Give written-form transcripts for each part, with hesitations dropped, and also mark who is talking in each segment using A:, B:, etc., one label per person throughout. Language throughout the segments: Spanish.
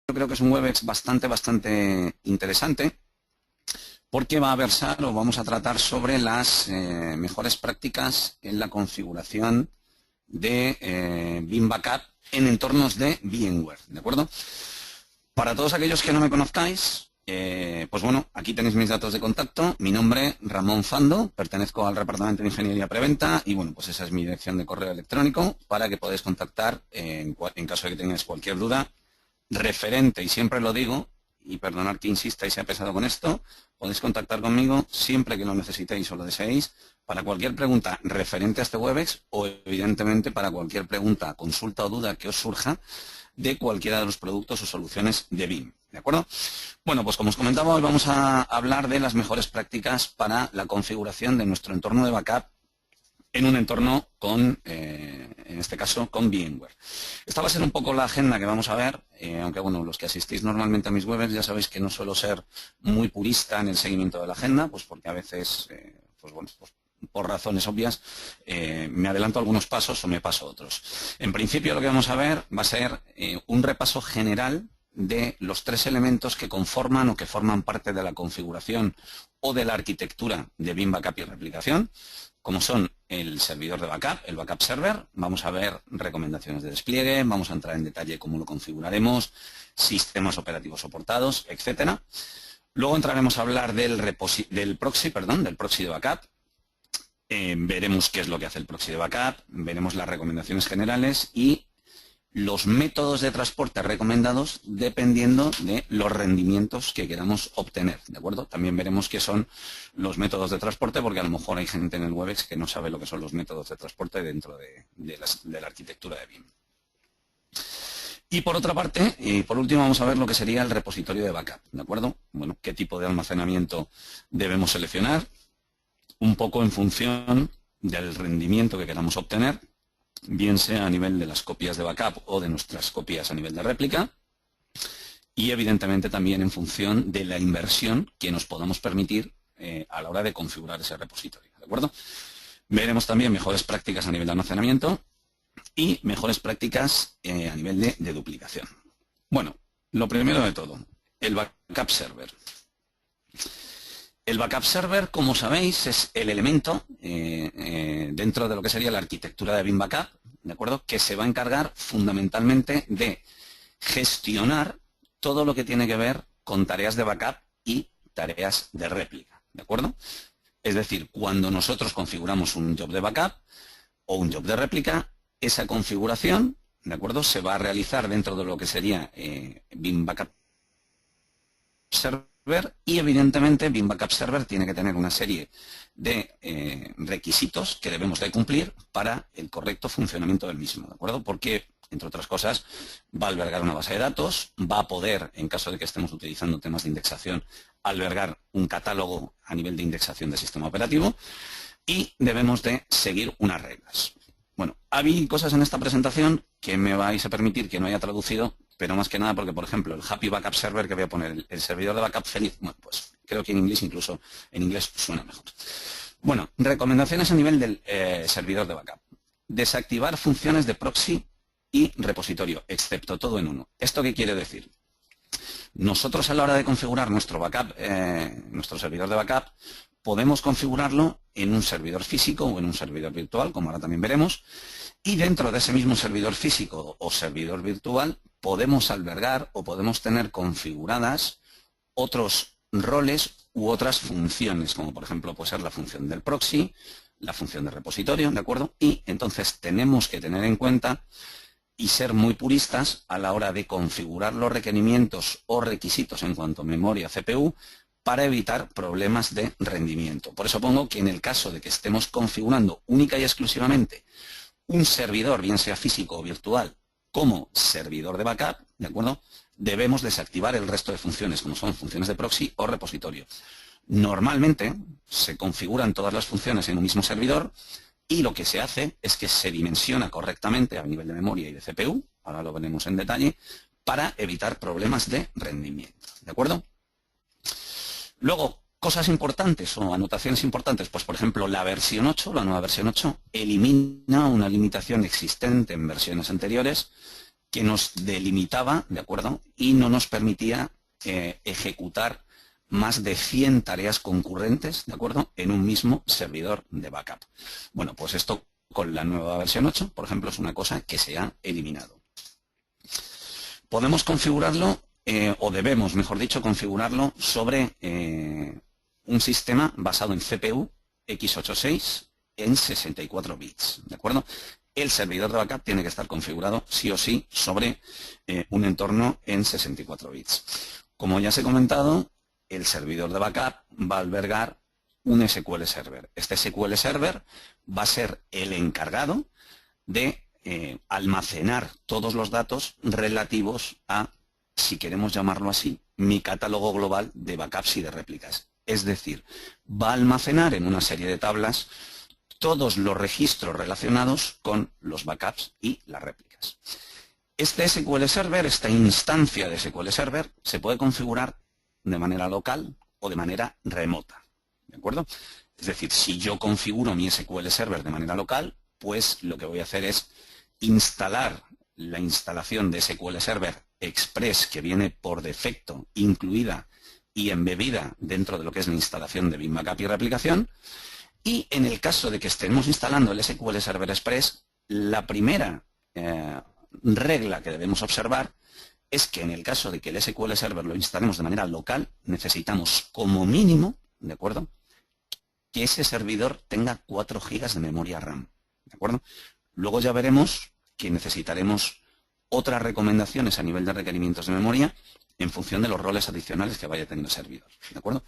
A: yo creo que es un Webex bastante interesante porque va a versar o vamos a tratar sobre las mejores prácticas en la configuración de Veeam Backup en entornos de VMware, ¿de acuerdo? Para todos aquellos que no me conozcáis, pues bueno, aquí tenéis mis datos de contacto. Mi nombre, Ramón Fando, pertenezco al Departamento de Ingeniería Preventa y bueno, pues esa es mi dirección de correo electrónico para que podáis contactar en caso de que tengáis cualquier duda referente, y siempre lo digo, y perdonad que insista y sea pesado con esto, podéis contactar conmigo siempre que lo necesitéis o lo deseéis para cualquier pregunta referente a este Webex o evidentemente para cualquier pregunta, consulta o duda que os surja de cualquiera de los productos o soluciones de Veeam, ¿de acuerdo? Bueno, pues como os comentaba, hoy vamos a hablar de las mejores prácticas para la configuración de nuestro entorno de backup en un entorno con, en este caso, con VMware. Esta va a ser un poco la agenda que vamos a ver, aunque bueno, los que asistís normalmente a mis webs ya sabéis que no suelo ser muy purista en el seguimiento de la agenda, pues porque a veces, pues bueno, pues por razones obvias, me adelanto algunos pasos o me paso otros. En principio lo que vamos a ver va a ser un repaso general de los tres elementos que conforman o que forman parte de la configuración o de la arquitectura de Veeam Backup y Replicación, como son el servidor de backup, el backup server. Vamos a ver recomendaciones de despliegue, vamos a entrar en detalle cómo lo configuraremos, sistemas operativos soportados, etcétera. Luego entraremos a hablar del proxy de backup. Veremos qué es lo que hace el proxy de backup, veremos las recomendaciones generales y los métodos de transporte recomendados dependiendo de los rendimientos que queramos obtener, ¿de acuerdo? También veremos qué son los métodos de transporte, porque a lo mejor hay gente en el Webex que no sabe lo que son los métodos de transporte dentro de la arquitectura de Veeam. Y por otra parte, y por último, vamos a ver lo que sería el repositorio de backup, ¿de acuerdo? Bueno, qué tipo de almacenamiento debemos seleccionar, un poco en función del rendimiento que queramos obtener, bien sea a nivel de las copias de backup o de nuestras copias a nivel de réplica, y evidentemente también en función de la inversión que nos podamos permitir a la hora de configurar ese repositorio, ¿de acuerdo? Veremos también mejores prácticas a nivel de almacenamiento y mejores prácticas a nivel de duplicación. Bueno, lo primero de todo, el backup server. El backup server, como sabéis, es el elemento dentro de lo que sería la arquitectura de Veeam Backup, ¿de acuerdo?, que se va a encargar fundamentalmente de gestionar todo lo que tiene que ver con tareas de backup y tareas de réplica, ¿de acuerdo? Es decir, cuando nosotros configuramos un job de backup o un job de réplica, esa configuración, ¿de acuerdo?, se va a realizar dentro de lo que sería Veeam Backup Server. Y evidentemente Veeam Backup Server tiene que tener una serie de requisitos que debemos de cumplir para el correcto funcionamiento del mismo, ¿de acuerdo? Porque, entre otras cosas, va a albergar una base de datos, va a poder, en caso de que estemos utilizando temas de indexación, albergar un catálogo a nivel de indexación del sistema operativo y debemos de seguir unas reglas. Bueno, hay cosas en esta presentación que me vais a permitir que no haya traducido, pero más que nada porque, por ejemplo, el Happy Backup Server que voy a poner, el servidor de backup feliz, bueno, pues creo que en inglés incluso en inglés suena mejor. Bueno, recomendaciones a nivel del servidor de backup. Desactivar funciones de proxy y repositorio, excepto todo en uno. ¿Esto qué quiere decir? Nosotros a la hora de configurar nuestro backup, nuestro servidor de backup, podemos configurarlo en un servidor físico o en un servidor virtual, como ahora también veremos, y dentro de ese mismo servidor físico o servidor virtual podemos albergar o podemos tener configuradas otros roles u otras funciones, como por ejemplo puede ser la función del proxy, la función de repositorio, ¿de acuerdo? Y entonces tenemos que tener en cuenta y ser muy puristas a la hora de configurar los requerimientos o requisitos en cuanto a memoria CPU para evitar problemas de rendimiento. Por eso pongo que en el caso de que estemos configurando única y exclusivamente un servidor, bien sea físico o virtual, como servidor de backup, ¿de acuerdo?, debemos desactivar el resto de funciones, como son funciones de proxy o repositorio. Normalmente se configuran todas las funciones en un mismo servidor y lo que se hace es que se dimensiona correctamente a nivel de memoria y de CPU, ahora lo veremos en detalle, para evitar problemas de rendimiento, ¿de acuerdo? Luego, cosas importantes o anotaciones importantes, pues por ejemplo la versión 8, la nueva versión 8, elimina una limitación existente en versiones anteriores que nos delimitaba, ¿de acuerdo? Y no nos permitía ejecutar más de 100 tareas concurrentes, ¿de acuerdo?, en un mismo servidor de backup. Bueno, pues esto con la nueva versión 8, por ejemplo, es una cosa que se ha eliminado. Podemos configurarlo, o debemos, mejor dicho, configurarlo sobre un sistema basado en CPU x86 en 64 bits, ¿de acuerdo? El servidor de backup tiene que estar configurado sí o sí sobre un entorno en 64 bits. Como ya os he comentado, el servidor de backup va a albergar un SQL Server. Este SQL Server va a ser el encargado de almacenar todos los datos relativos a, si queremos llamarlo así, mi catálogo global de backups y de réplicas. Es decir, va a almacenar en una serie de tablas todos los registros relacionados con los backups y las réplicas. Este SQL Server, esta instancia de SQL Server, se puede configurar de manera local o de manera remota, ¿de acuerdo? Es decir, si yo configuro mi SQL Server de manera local, pues lo que voy a hacer es instalar la instalación de SQL Server Express que viene por defecto incluida y embebida dentro de lo que es la instalación de Veeam Backup y Replicación. Y en el caso de que estemos instalando el SQL Server Express, la primera regla que debemos observar es que en el caso de que el SQL Server lo instalemos de manera local, necesitamos como mínimo, ¿de acuerdo?, que ese servidor tenga 4 GB de memoria RAM, ¿de acuerdo? Luego ya veremos que necesitaremos otras recomendaciones a nivel de requerimientos de memoria en función de los roles adicionales que vaya teniendo el servidor, ¿de acuerdo?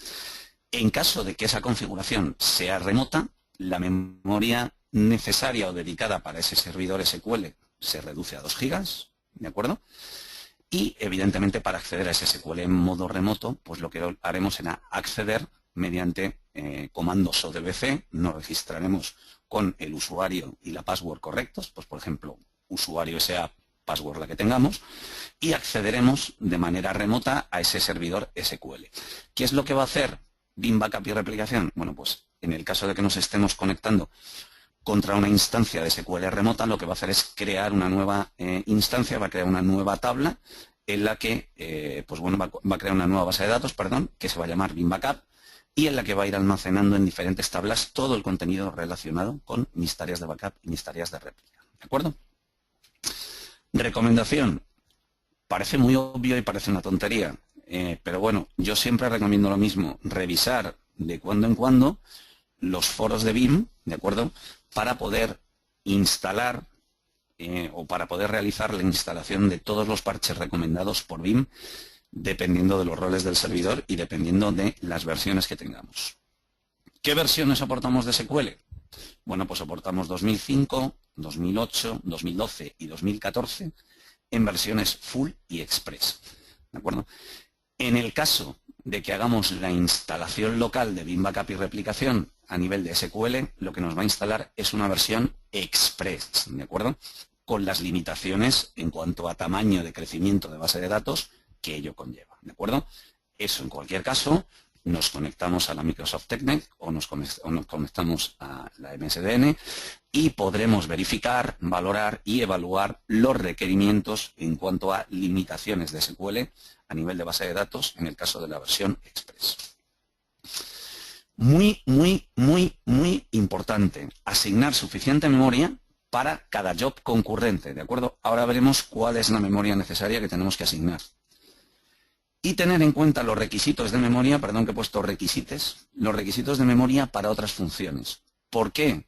A: En caso de que esa configuración sea remota, la memoria necesaria o dedicada para ese servidor SQL se reduce a 2 GB, ¿de acuerdo? Y, evidentemente, para acceder a ese SQL en modo remoto, pues lo que haremos será acceder mediante comandos ODBC, nos registraremos con el usuario y la password correctos, pues por ejemplo, usuario sea password la que tengamos, y accederemos de manera remota a ese servidor SQL. ¿Qué es lo que va a hacer Veeam Backup y Replicación? Bueno, pues en el caso de que nos estemos conectando contra una instancia de SQL remota, lo que va a hacer es crear una nueva instancia, va a crear una nueva tabla en la que pues bueno, va a crear una nueva base de datos, perdón, que se va a llamar Veeam Backup, y en la que va a ir almacenando en diferentes tablas todo el contenido relacionado con mis tareas de backup y mis tareas de réplica. ¿De acuerdo? Recomendación. Parece muy obvio y parece una tontería, pero bueno, yo siempre recomiendo lo mismo, revisar de cuando en cuando los foros de Veeam, ¿de acuerdo?, para poder instalar o para poder realizar la instalación de todos los parches recomendados por Veeam, dependiendo de los roles del servidor y dependiendo de las versiones que tengamos. ¿Qué versiones soportamos de SQL? Bueno, pues soportamos 2005, 2008, 2012 y 2014 en versiones Full y Express, ¿de acuerdo? En el caso de que hagamos la instalación local de Veeam Backup y Replicación a nivel de SQL, lo que nos va a instalar es una versión Express, ¿de acuerdo?, con las limitaciones en cuanto a tamaño de crecimiento de base de datos que ello conlleva, ¿de acuerdo? Eso, en cualquier caso, nos conectamos a la Microsoft TechNet o nos conectamos a la MSDN y podremos verificar, valorar y evaluar los requerimientos en cuanto a limitaciones de SQL a nivel de base de datos en el caso de la versión Express. Muy importante, asignar suficiente memoria para cada job concurrente, ¿de acuerdo? Ahora veremos cuál es la memoria necesaria que tenemos que asignar. Y tener en cuenta los requisitos de memoria, perdón que he puesto requisitos, los requisitos de memoria para otras funciones. ¿Por qué?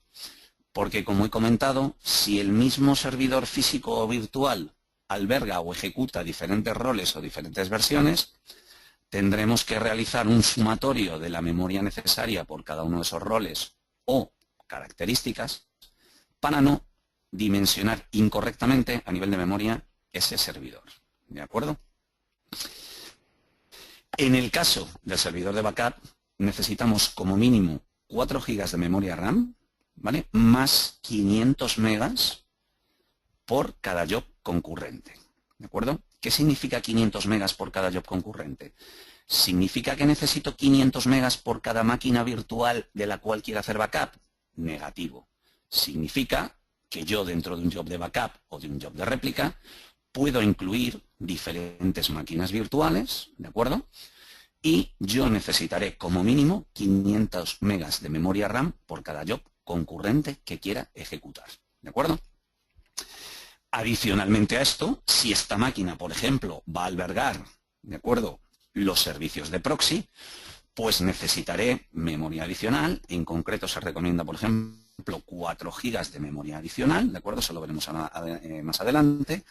A: Porque, como he comentado, si el mismo servidor físico o virtual alberga o ejecuta diferentes roles o diferentes versiones, tendremos que realizar un sumatorio de la memoria necesaria por cada uno de esos roles o características para no dimensionar incorrectamente a nivel de memoria ese servidor. ¿De acuerdo? En el caso del servidor de backup, necesitamos como mínimo 4 GB de memoria RAM, ¿vale?, más 500 megas por cada job concurrente. ¿De acuerdo? ¿Qué significa 500 megas por cada job concurrente? ¿Significa que necesito 500 megas por cada máquina virtual de la cual quiera hacer backup? Negativo. Significa que yo, dentro de un job de backup o de un job de réplica, puedo incluir diferentes máquinas virtuales, ¿de acuerdo? Y yo necesitaré como mínimo 500 megas de memoria RAM por cada job concurrente que quiera ejecutar, ¿de acuerdo? Adicionalmente a esto, si esta máquina, por ejemplo, va a albergar, ¿de acuerdo?, los servicios de proxy, pues necesitaré memoria adicional. En concreto se recomienda, por ejemplo, 4 gigas de memoria adicional, ¿de acuerdo? Eso lo veremos más adelante,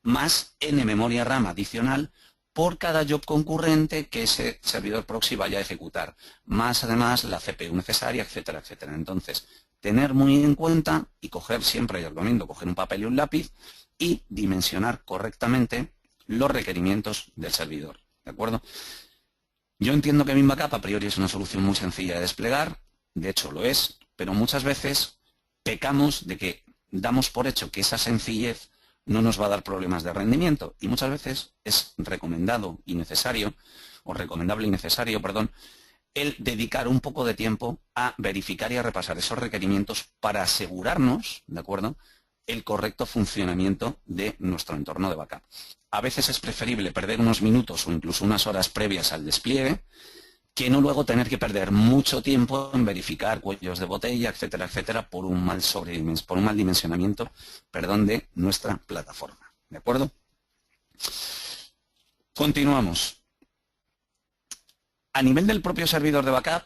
A: más N memoria RAM adicional por cada job concurrente que ese servidor proxy vaya a ejecutar, más además la CPU necesaria, etcétera, etcétera. Entonces, tener muy en cuenta y coger siempre, yo recomiendo coger un papel y un lápiz y dimensionar correctamente los requerimientos del servidor, ¿de acuerdo? Yo entiendo que Veeam Backup a priori es una solución muy sencilla de desplegar, de hecho lo es, pero muchas veces pecamos de que damos por hecho que esa sencillez no nos va a dar problemas de rendimiento y muchas veces es recomendado y necesario, o recomendable y necesario, perdón, el dedicar un poco de tiempo a verificar y a repasar esos requerimientos para asegurarnos, ¿de acuerdo?, el correcto funcionamiento de nuestro entorno de backup. A veces es preferible perder unos minutos o incluso unas horas previas al despliegue que no luego tener que perder mucho tiempo en verificar cuellos de botella, etcétera, etcétera, por un mal dimensionamiento, de nuestra plataforma. ¿De acuerdo? Continuamos. A nivel del propio servidor de backup,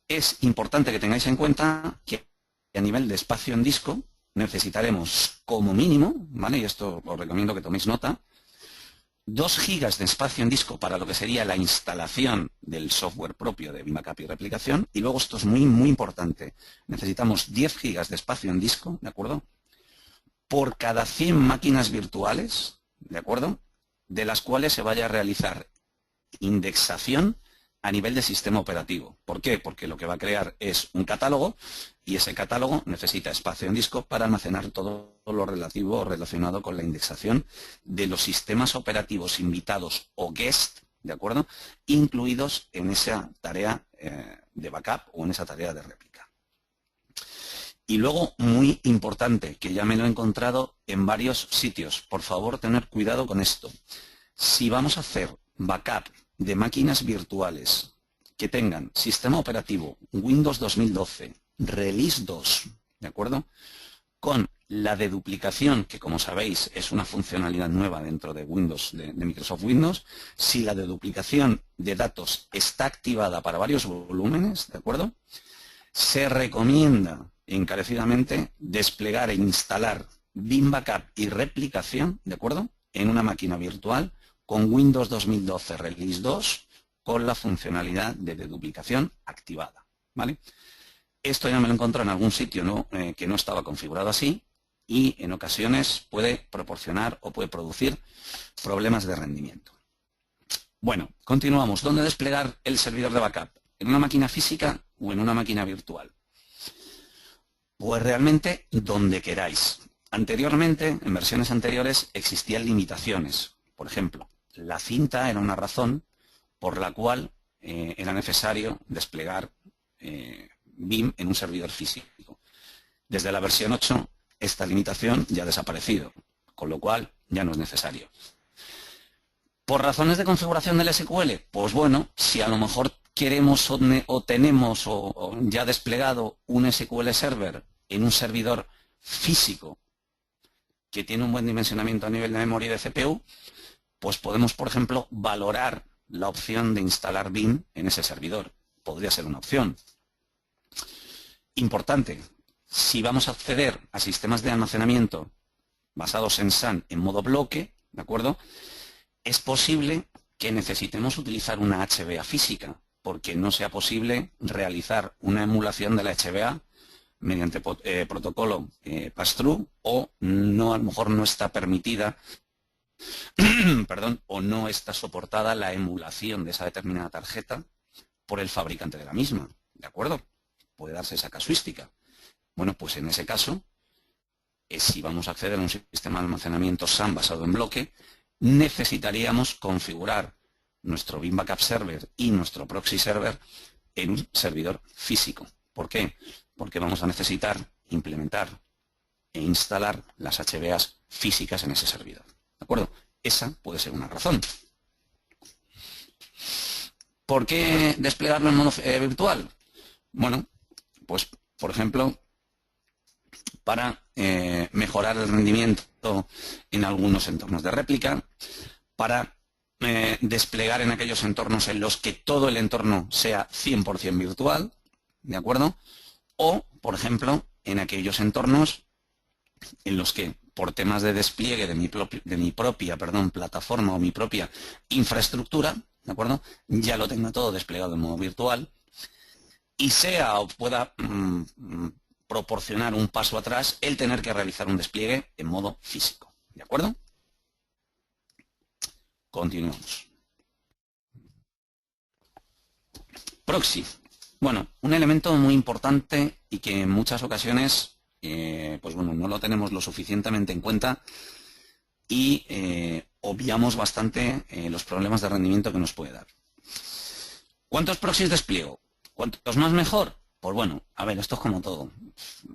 A: es importante que tengáis en cuenta que a nivel de espacio en disco necesitaremos como mínimo, ¿vale?, y esto os recomiendo que toméis nota, 2 gigas de espacio en disco para lo que sería la instalación del software propio de Veeam Backup y replicación, y luego esto es muy, muy importante, necesitamos 10 gigas de espacio en disco, ¿de acuerdo?, por cada 100 máquinas virtuales, ¿de acuerdo?, de las cuales se vaya a realizar indexación a nivel de sistema operativo. ¿Por qué? Porque lo que va a crear es un catálogo y ese catálogo necesita espacio en disco para almacenar todo lo relativo o relacionado con la indexación de los sistemas operativos invitados o guest, ¿de acuerdo?, incluidos en esa tarea de backup o en esa tarea de réplica. Y luego, muy importante, que ya me lo he encontrado en varios sitios, por favor, tener cuidado con esto. Si vamos a hacer backup de máquinas virtuales que tengan sistema operativo Windows 2012, Release 2, ¿de acuerdo?, con la deduplicación, que como sabéis es una funcionalidad nueva dentro de Windows, de Microsoft Windows, si la deduplicación de datos está activada para varios volúmenes, ¿de acuerdo?, se recomienda encarecidamente desplegar e instalar Veeam Backup y replicación, ¿de acuerdo?, en una máquina virtual con Windows 2012 Release 2 con la funcionalidad de deduplicación activada, ¿vale? Esto ya me lo encontré en algún sitio que no estaba configurado así y en ocasiones puede proporcionar o puede producir problemas de rendimiento. Bueno, continuamos. ¿Dónde desplegar el servidor de backup? ¿En una máquina física o en una máquina virtual? Pues realmente donde queráis. Anteriormente, en versiones anteriores, existían limitaciones. Por ejemplo, la cinta era una razón por la cual era necesario desplegar Veeam en un servidor físico. Desde la versión 8, esta limitación ya ha desaparecido, con lo cual ya no es necesario. ¿Por razones de configuración del SQL? Pues bueno, si a lo mejor queremos o tenemos o ya desplegado un SQL Server en un servidor físico que tiene un buen dimensionamiento a nivel de memoria y de CPU, pues podemos, por ejemplo, valorar la opción de instalar Veeam en ese servidor. Podría ser una opción. Importante, si vamos a acceder a sistemas de almacenamiento basados en SAN en modo bloque, ¿de acuerdo?, es posible que necesitemos utilizar una HBA física, porque no sea posible realizar una emulación de la HBA mediante protocolo pass-through o no, a lo mejor no está permitida perdón, o no está soportada la emulación de esa determinada tarjeta por el fabricante de la misma, ¿de acuerdo? Puede darse esa casuística. Bueno, pues en ese caso, si vamos a acceder a un sistema de almacenamiento SAN basado en bloque, necesitaríamos configurar nuestro Veeam Backup Server y nuestro Proxy Server en un servidor físico. ¿Por qué? Porque vamos a necesitar implementar e instalar las HBAs físicas en ese servidor. ¿de acuerdo? Esa puede ser una razón. ¿Por qué desplegarlo en modo virtual? Bueno, pues, por ejemplo, para mejorar el rendimiento en algunos entornos de réplica, para desplegar en aquellos entornos en los que todo el entorno sea 100% virtual, ¿de acuerdo? O, por ejemplo, en aquellos entornos en los que, por temas de despliegue de mi propia plataforma o mi propia infraestructura, ¿de acuerdo? Ya lo tenga todo desplegado en modo virtual y sea o pueda proporcionar un paso atrás el tener que realizar un despliegue en modo físico, ¿de acuerdo? Continuamos. Proxy. Bueno, un elemento muy importante y que en muchas ocasiones pues bueno, no lo tenemos lo suficientemente en cuenta y obviamos bastante los problemas de rendimiento que nos puede dar. ¿Cuántos proxies despliego? ¿Cuántos más mejor? Pues bueno, a ver, esto es como todo.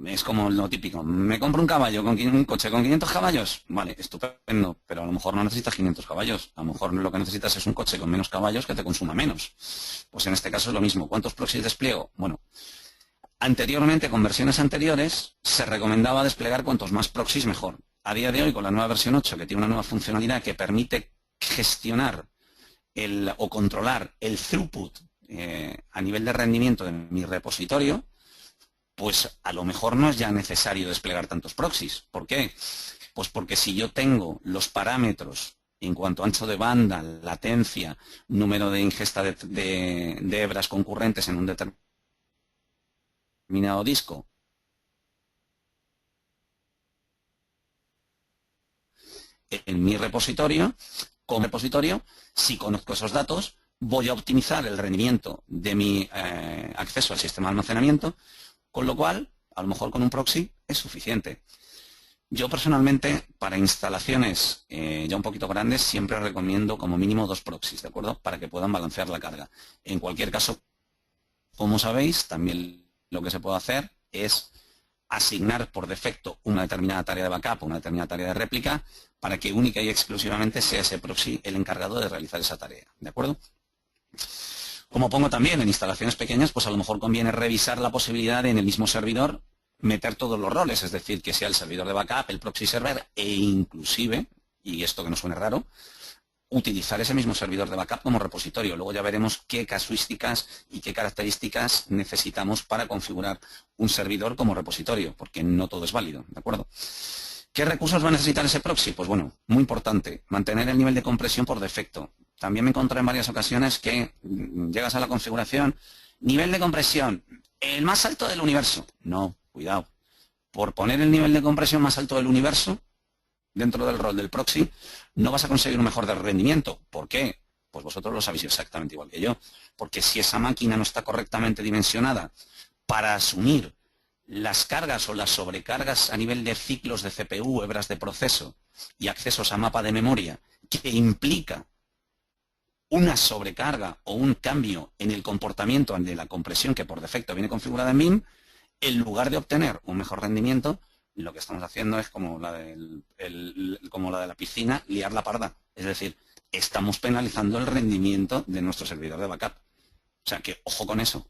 A: Es como lo típico. ¿Me compro un caballo, un coche con 500 caballos? Vale, estupendo, pero a lo mejor no necesitas 500 caballos. A lo mejor lo que necesitas es un coche con menos caballos que te consuma menos. Pues en este caso es lo mismo. ¿Cuántos proxies despliego? Bueno, anteriormente, con versiones anteriores, se recomendaba desplegar cuantos más proxies mejor. A día de hoy, con la nueva versión 8, que tiene una nueva funcionalidad que permite gestionar o controlar el throughput a nivel de rendimiento de mi repositorio, pues a lo mejor no es ya necesario desplegar tantos proxies. ¿Por qué? Pues porque si yo tengo los parámetros en cuanto a ancho de banda, latencia, número de ingesta de hebras concurrentes en un determinado disco, en mi repositorio, como repositorio, si conozco esos datos, voy a optimizar el rendimiento de mi acceso al sistema de almacenamiento, con lo cual, a lo mejor con un proxy es suficiente. Yo personalmente, para instalaciones ya un poquito grandes, siempre recomiendo como mínimo 2 proxies, ¿de acuerdo? Para que puedan balancear la carga. En cualquier caso, como sabéis, también lo que se puede hacer es asignar por defecto una determinada tarea de backup, una determinada tarea de réplica, para que única y exclusivamente sea ese proxy el encargado de realizar esa tarea, ¿de acuerdo? Como pongo también en instalaciones pequeñas, pues a lo mejor conviene revisar la posibilidad de en el mismo servidor meter todos los roles, es decir, que sea el servidor de backup, el proxy server e inclusive, y esto que no suene raro, utilizar ese mismo servidor de backup como repositorio. Luego ya veremos qué casuísticas y qué características necesitamos para configurar un servidor como repositorio, porque no todo es válido, ¿de acuerdo? ¿Qué recursos va a necesitar ese proxy? Pues bueno, muy importante, mantener el nivel de compresión por defecto. También me encontré en varias ocasiones que llegas a la configuración, nivel de compresión, el más alto del universo. No, cuidado. Por poner el nivel de compresión más alto del universo, dentro del rol del proxy, no vas a conseguir un mejor rendimiento. ¿Por qué? Pues vosotros lo sabéis exactamente igual que yo. Porque si esa máquina no está correctamente dimensionada para asumir las cargas o las sobrecargas a nivel de ciclos de CPU, hebras de proceso y accesos a mapa de memoria, que implica una sobrecarga o un cambio en el comportamiento de la compresión que por defecto viene configurada en BIM, en lugar de obtener un mejor rendimiento, lo que estamos haciendo es como la de la piscina, liar la parda. Es decir, estamos penalizando el rendimiento de nuestro servidor de backup. O sea que, ojo con eso,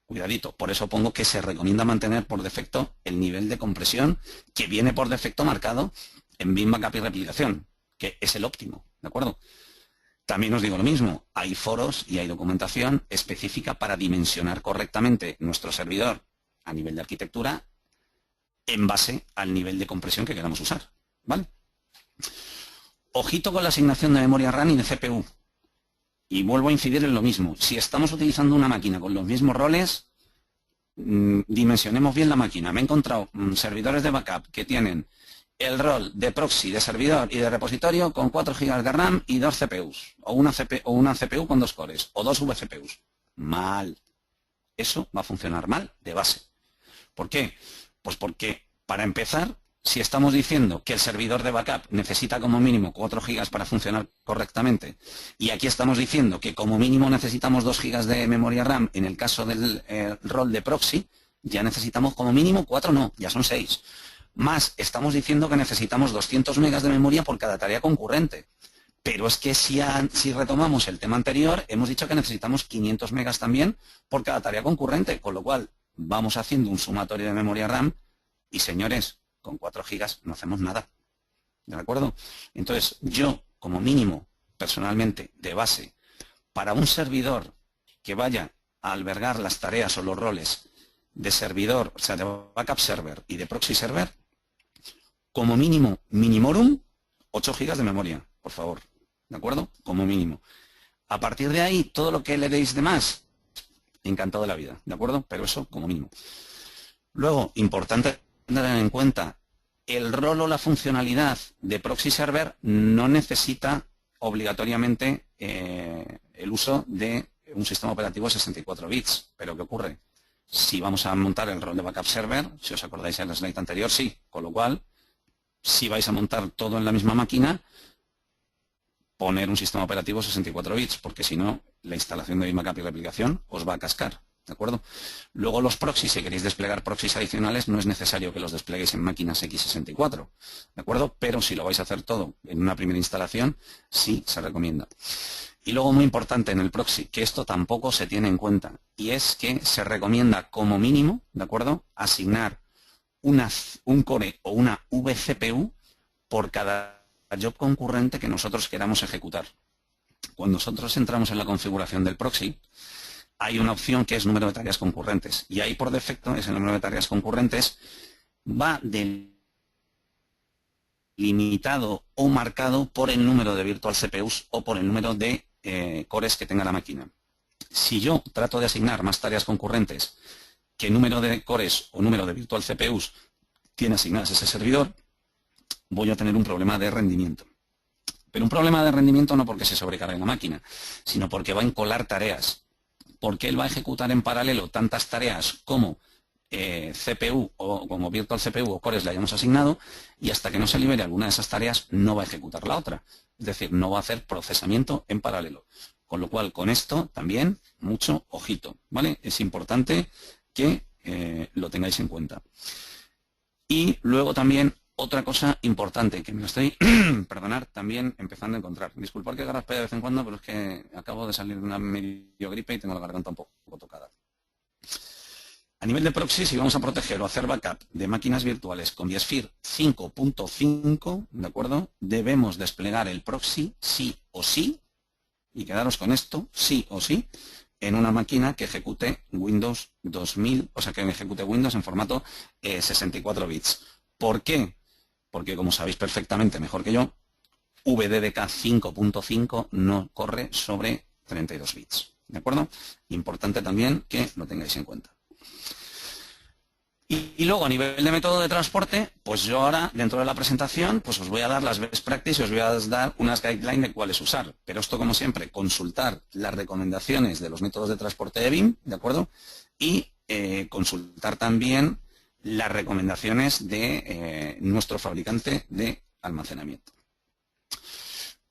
A: cuidadito. Por eso pongo que se recomienda mantener por defecto el nivel de compresión que viene por defecto marcado en BIM Backup y Replicación, que es el óptimo, ¿de acuerdo? También os digo lo mismo, hay foros y hay documentación específica para dimensionar correctamente nuestro servidor a nivel de arquitectura en base al nivel de compresión que queramos usar, ¿vale? Ojito con la asignación de memoria RAM y de CPU. Y vuelvo a incidir en lo mismo. Si estamos utilizando una máquina con los mismos roles, dimensionemos bien la máquina. Me he encontrado servidores de backup que tienen el rol de proxy, de servidor y de repositorio con 4 GB de RAM y 2 CPUs. O una CPU con 2 cores. O 2 VCPUs. Mal. Eso va a funcionar mal de base. ¿Por qué? Pues porque, para empezar, si estamos diciendo que el servidor de backup necesita como mínimo 4 GB para funcionar correctamente, y aquí estamos diciendo que como mínimo necesitamos 2 GB de memoria RAM, en el caso del rol de proxy, ya necesitamos como mínimo 4, no, ya son 6. más estamos diciendo que necesitamos 200 megas de memoria por cada tarea concurrente. Pero es que si retomamos el tema anterior, hemos dicho que necesitamos 500 megas también por cada tarea concurrente, con lo cual vamos haciendo un sumatorio de memoria RAM y, señores, con 4 gigas no hacemos nada. ¿De acuerdo? Entonces, yo, como mínimo, personalmente, de base, para un servidor que vaya a albergar las tareas o los roles de servidor, o sea, de backup server y de proxy server, como mínimo, minimorum, 8 gigas de memoria, por favor. ¿De acuerdo? Como mínimo. A partir de ahí, todo lo que le deis de más, encantado de la vida. ¿De acuerdo? Pero eso como mínimo. Luego, importante tener en cuenta, el rol o la funcionalidad de proxy server no necesita obligatoriamente el uso de un sistema operativo de 64 bits. Pero ¿qué ocurre? Si vamos a montar el rol de backup server, si os acordáis en la slide anterior, sí. Con lo cual, si vais a montar todo en la misma máquina, poner un sistema operativo 64 bits, porque si no, la instalación de backup y replicación os va a cascar. ¿De acuerdo? Luego los proxies, si queréis desplegar proxies adicionales, no es necesario que los despleguéis en máquinas x64. ¿De acuerdo? Pero si lo vais a hacer todo en una primera instalación, sí se recomienda. Y luego, muy importante en el proxy, que esto tampoco se tiene en cuenta, y es que se recomienda como mínimo, ¿de acuerdo?, asignar un core o una vCPU por cada job concurrente que nosotros queramos ejecutar. Cuando nosotros entramos en la configuración del proxy, hay una opción que es número de tareas concurrentes, y ahí por defecto ese número de tareas concurrentes va delimitado o marcado por el número de virtual CPUs o por el número de cores que tenga la máquina. Si yo trato de asignar más tareas concurrentes que número de cores o número de virtual CPUs tiene asignadas ese servidor, voy a tener un problema de rendimiento. Pero un problema de rendimiento no porque se sobrecargue la máquina, sino porque va a encolar tareas. Porque él va a ejecutar en paralelo tantas tareas como CPU o como virtual CPU o cores le hayamos asignado, y hasta que no se libere alguna de esas tareas no va a ejecutar la otra. Es decir, no va a hacer procesamiento en paralelo. Con lo cual, con esto también mucho ojito, ¿vale? Es importante que lo tengáis en cuenta. Y luego también otra cosa importante que me lo estoy, perdonar, también empezando a encontrar. Disculpad que garraspee de vez en cuando, pero es que acabo de salir de una medio gripe y tengo la garganta un poco tocada. A nivel de proxy, si vamos a proteger o hacer backup de máquinas virtuales con biosphere 5.5, ¿de acuerdo?, debemos desplegar el proxy sí o sí, y quedaros con esto, sí o sí, en una máquina que ejecute Windows 2000, o sea, que ejecute Windows en formato 64 bits. ¿Por qué? Porque, como sabéis perfectamente mejor que yo, VDDK 5.5 no corre sobre 32 bits. ¿De acuerdo? Importante también que lo tengáis en cuenta. Y luego, a nivel de método de transporte, pues yo ahora, dentro de la presentación, pues os voy a dar las best practices y os voy a dar unas guidelines de cuáles usar. Pero esto, como siempre, consultar las recomendaciones de los métodos de transporte de BIM, ¿de acuerdo? Y consultar también las recomendaciones de nuestro fabricante de almacenamiento.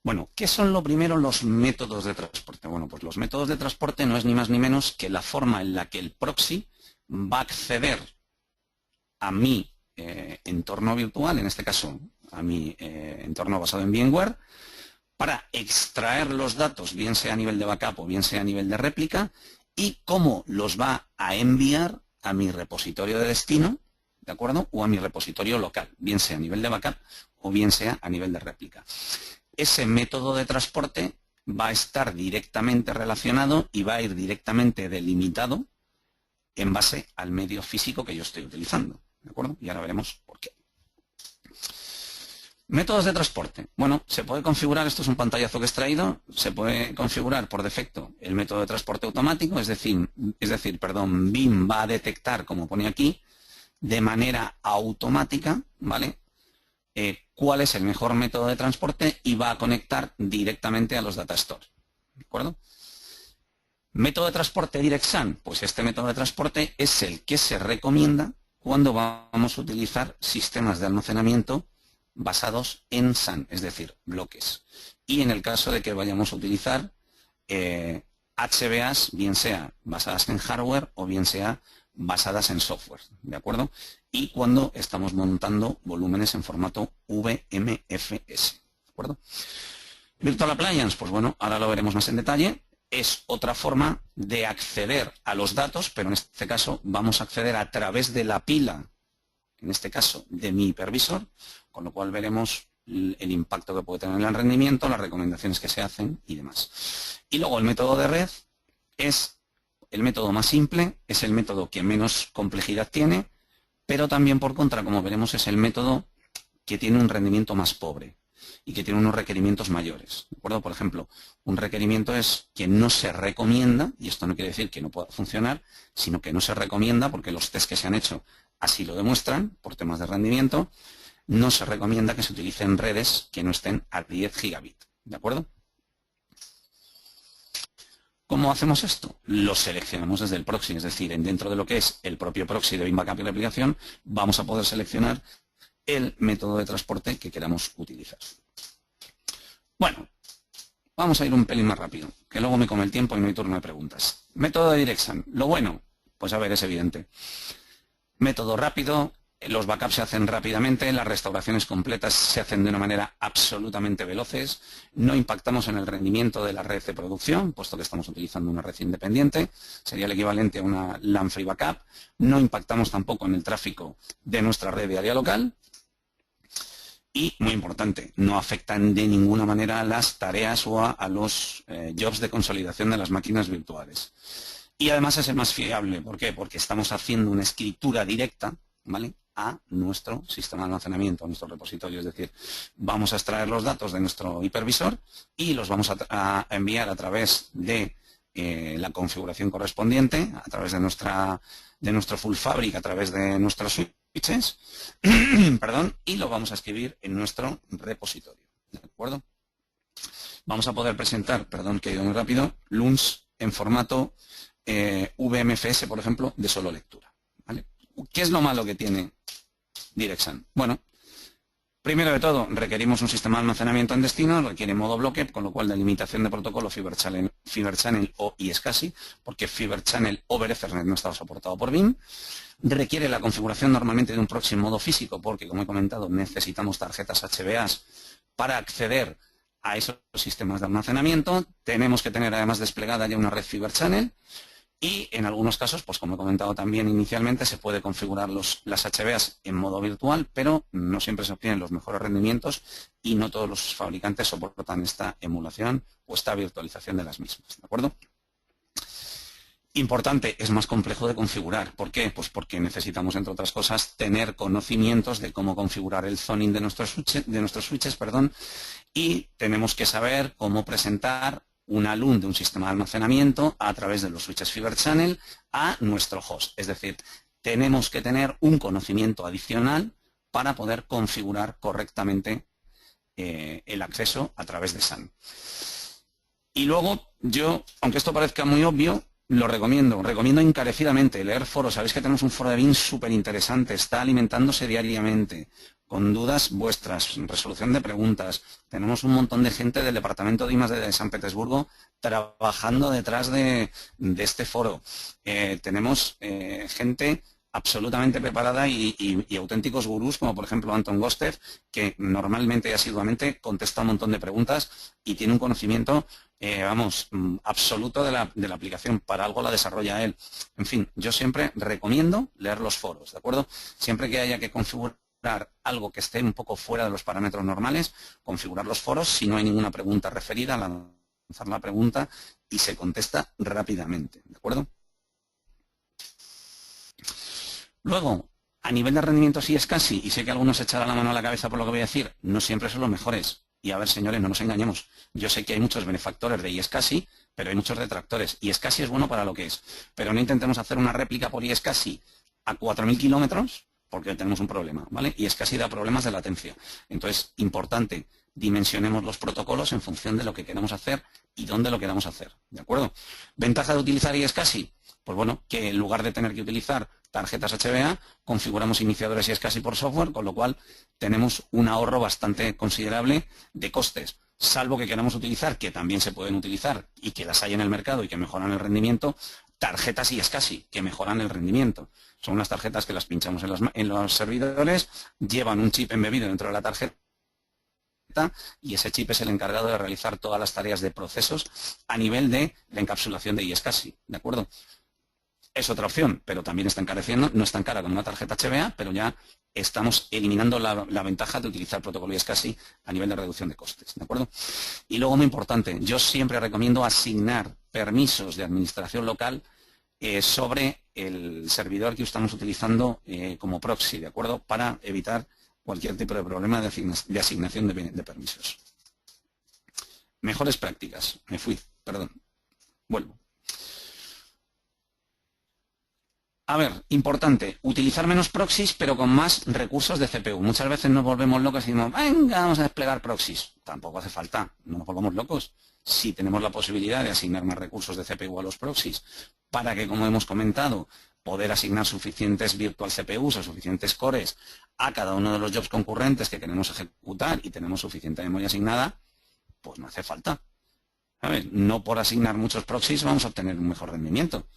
A: Bueno, ¿qué son lo primero los métodos de transporte? Bueno, pues los métodos de transporte no es ni más ni menos que la forma en la que el proxy va a acceder a mi entorno virtual, en este caso a mi entorno basado en VMware, para extraer los datos, bien sea a nivel de backup o bien sea a nivel de réplica, y cómo los va a enviar a mi repositorio de destino, ¿de acuerdo?, o a mi repositorio local, bien sea a nivel de backup o bien sea a nivel de réplica. Ese método de transporte va a estar directamente relacionado y va a ir directamente delimitado en base al medio físico que yo estoy utilizando. ¿De acuerdo? Y ahora veremos por qué. Métodos de transporte. Bueno, se puede configurar, esto es un pantallazo que he extraído, se puede configurar por defecto el método de transporte automático, es decir, BIM va a detectar, como pone aquí, de manera automática, ¿vale?, cuál es el mejor método de transporte y va a conectar directamente a los data store. ¿De acuerdo? Método de transporte Direct SAN. Pues este método de transporte es el que se recomienda cuando vamos a utilizar sistemas de almacenamiento basados en SAN, es decir, bloques. Y en el caso de que vayamos a utilizar HBAs, bien sea basadas en hardware o bien sea basadas en software, ¿de acuerdo? Y cuando estamos montando volúmenes en formato VMFS, ¿de acuerdo? Virtual Appliance, pues bueno, ahora lo veremos más en detalle. Es otra forma de acceder a los datos, pero en este caso vamos a acceder a través de la pila, en este caso de mi hipervisor, con lo cual veremos el impacto que puede tener en el rendimiento, las recomendaciones que se hacen y demás. Y luego el método de red es el método más simple, es el método que menos complejidad tiene, pero también por contra, como veremos, es el método que tiene un rendimiento más pobre y que tiene unos requerimientos mayores, ¿de acuerdo? Por ejemplo, un requerimiento es que no se recomienda, y esto no quiere decir que no pueda funcionar, sino que no se recomienda, porque los test que se han hecho así lo demuestran, por temas de rendimiento, no se recomienda que se utilicen redes que no estén a 10 gigabit, ¿de acuerdo? ¿Cómo hacemos esto? Lo seleccionamos desde el proxy, es decir, dentro de lo que es el propio proxy de Veeam Backup y Replicación, vamos a poder seleccionar el método de transporte que queramos utilizar. Bueno, vamos a ir un pelín más rápido, que luego me come el tiempo y no hay turno de preguntas. Método de DirectSun. Lo bueno, pues a ver, es evidente. Método rápido, los backups se hacen rápidamente, las restauraciones completas se hacen de una manera absolutamente veloces, no impactamos en el rendimiento de la red de producción, puesto que estamos utilizando una red independiente, sería el equivalente a una LAN Free Backup, no impactamos tampoco en el tráfico de nuestra red de área local, y, muy importante, no afectan de ninguna manera a las tareas o a los jobs de consolidación de las máquinas virtuales. Y además es el más fiable. ¿Por qué? Porque estamos haciendo una escritura directa, ¿vale?, a nuestro sistema de almacenamiento, a nuestro repositorio. Es decir, vamos a extraer los datos de nuestro hipervisor y los vamos a enviar a través de la configuración correspondiente, a través de nuestro full fabric, a través de nuestros switches, perdón, y lo vamos a escribir en nuestro repositorio, ¿de acuerdo? Vamos a poder presentar, perdón que he ido muy rápido, LUNs en formato VMFS, por ejemplo, de solo lectura, ¿vale? ¿Qué es lo malo que tiene DirectSun? Bueno, primero de todo, requerimos un sistema de almacenamiento en destino, requiere modo bloque, con lo cual delimitación de protocolo Fiber Channel o iSCSI, porque Fiber Channel over Ethernet no estaba soportado por Veeam. Requiere la configuración normalmente de un proxy en modo físico, porque, como he comentado, necesitamos tarjetas HBAs para acceder a esos sistemas de almacenamiento. Tenemos que tener además desplegada ya una red Fiber Channel. Y en algunos casos, pues como he comentado también inicialmente, se puede configurar las HBAs en modo virtual, pero no siempre se obtienen los mejores rendimientos y no todos los fabricantes soportan esta emulación o esta virtualización de las mismas, ¿de acuerdo? Importante, es más complejo de configurar. ¿Por qué? Pues porque necesitamos, entre otras cosas, tener conocimientos de cómo configurar el zoning de nuestros switches, y tenemos que saber cómo presentar una LUN de un sistema de almacenamiento a través de los switches Fiber Channel a nuestro host. Es decir, tenemos que tener un conocimiento adicional para poder configurar correctamente el acceso a través de SAN. Y luego yo, aunque esto parezca muy obvio, lo recomiendo encarecidamente leer foros. Sabéis que tenemos un foro de Veeam súper interesante, está alimentándose diariamente, con dudas vuestras, resolución de preguntas. Tenemos un montón de gente del departamento de I+D de San Petersburgo trabajando detrás de este foro. Tenemos gente absolutamente preparada y auténticos gurús, como por ejemplo Anton Gostev, que normalmente y asiduamente contesta un montón de preguntas y tiene un conocimiento absoluto de la aplicación. Para algo la desarrolla él. En fin, yo siempre recomiendo leer los foros, ¿de acuerdo? Siempre que haya que configurar algo que esté un poco fuera de los parámetros normales, configurar los foros. Si no hay ninguna pregunta referida, lanzar la pregunta y se contesta rápidamente, ¿de acuerdo? Luego, a nivel de rendimientos iSCSI, y sé que algunos echarán la mano a la cabeza por lo que voy a decir, no siempre son los mejores. Y a ver, señores, no nos engañemos. Yo sé que hay muchos benefactores de iSCSI, pero hay muchos detractores. iSCSI es bueno para lo que es. Pero no intentemos hacer una réplica por iSCSI a 4.000 kilómetros, porque tenemos un problema, ¿vale? iSCSI da problemas de latencia. Entonces, importante, dimensionemos los protocolos en función de lo que queramos hacer y dónde lo queramos hacer, ¿de acuerdo? ¿Ventaja de utilizar iSCSI? Pues bueno, que en lugar de tener que utilizar tarjetas HBA, configuramos iniciadores iSCSI por software, con lo cual tenemos un ahorro bastante considerable de costes, salvo que queramos utilizar, que también se pueden utilizar y que las hay en el mercado y que mejoran el rendimiento, tarjetas iSCSI, que mejoran el rendimiento. Son unas tarjetas que las pinchamos en los servidores, llevan un chip embebido dentro de la tarjeta y ese chip es el encargado de realizar todas las tareas de procesos a nivel de la encapsulación de iSCSI, ¿de acuerdo? Es otra opción, pero también está encareciendo, no es tan cara como una tarjeta HBA, pero ya estamos eliminando la ventaja de utilizar protocolo iSCSI a nivel de reducción de costes, ¿de acuerdo? Y luego, muy importante, yo siempre recomiendo asignar permisos de administración local sobre el servidor que estamos utilizando como proxy, ¿de acuerdo? Para evitar cualquier tipo de problema de asignación de permisos. Mejores prácticas. Me fui, perdón. Vuelvo. A ver, importante, utilizar menos proxies, pero con más recursos de CPU. Muchas veces nos volvemos locos y decimos, venga, vamos a desplegar proxies. Tampoco hace falta, no nos volvamos locos. Si tenemos la posibilidad de asignar más recursos de CPU a los proxies, para que, como hemos comentado, poder asignar suficientes virtual CPUs o suficientes cores a cada uno de los jobs concurrentes que queremos ejecutar y tenemos suficiente memoria asignada, pues no hace falta. ¿Sabes? No por asignar muchos proxies vamos a obtener un mejor rendimiento.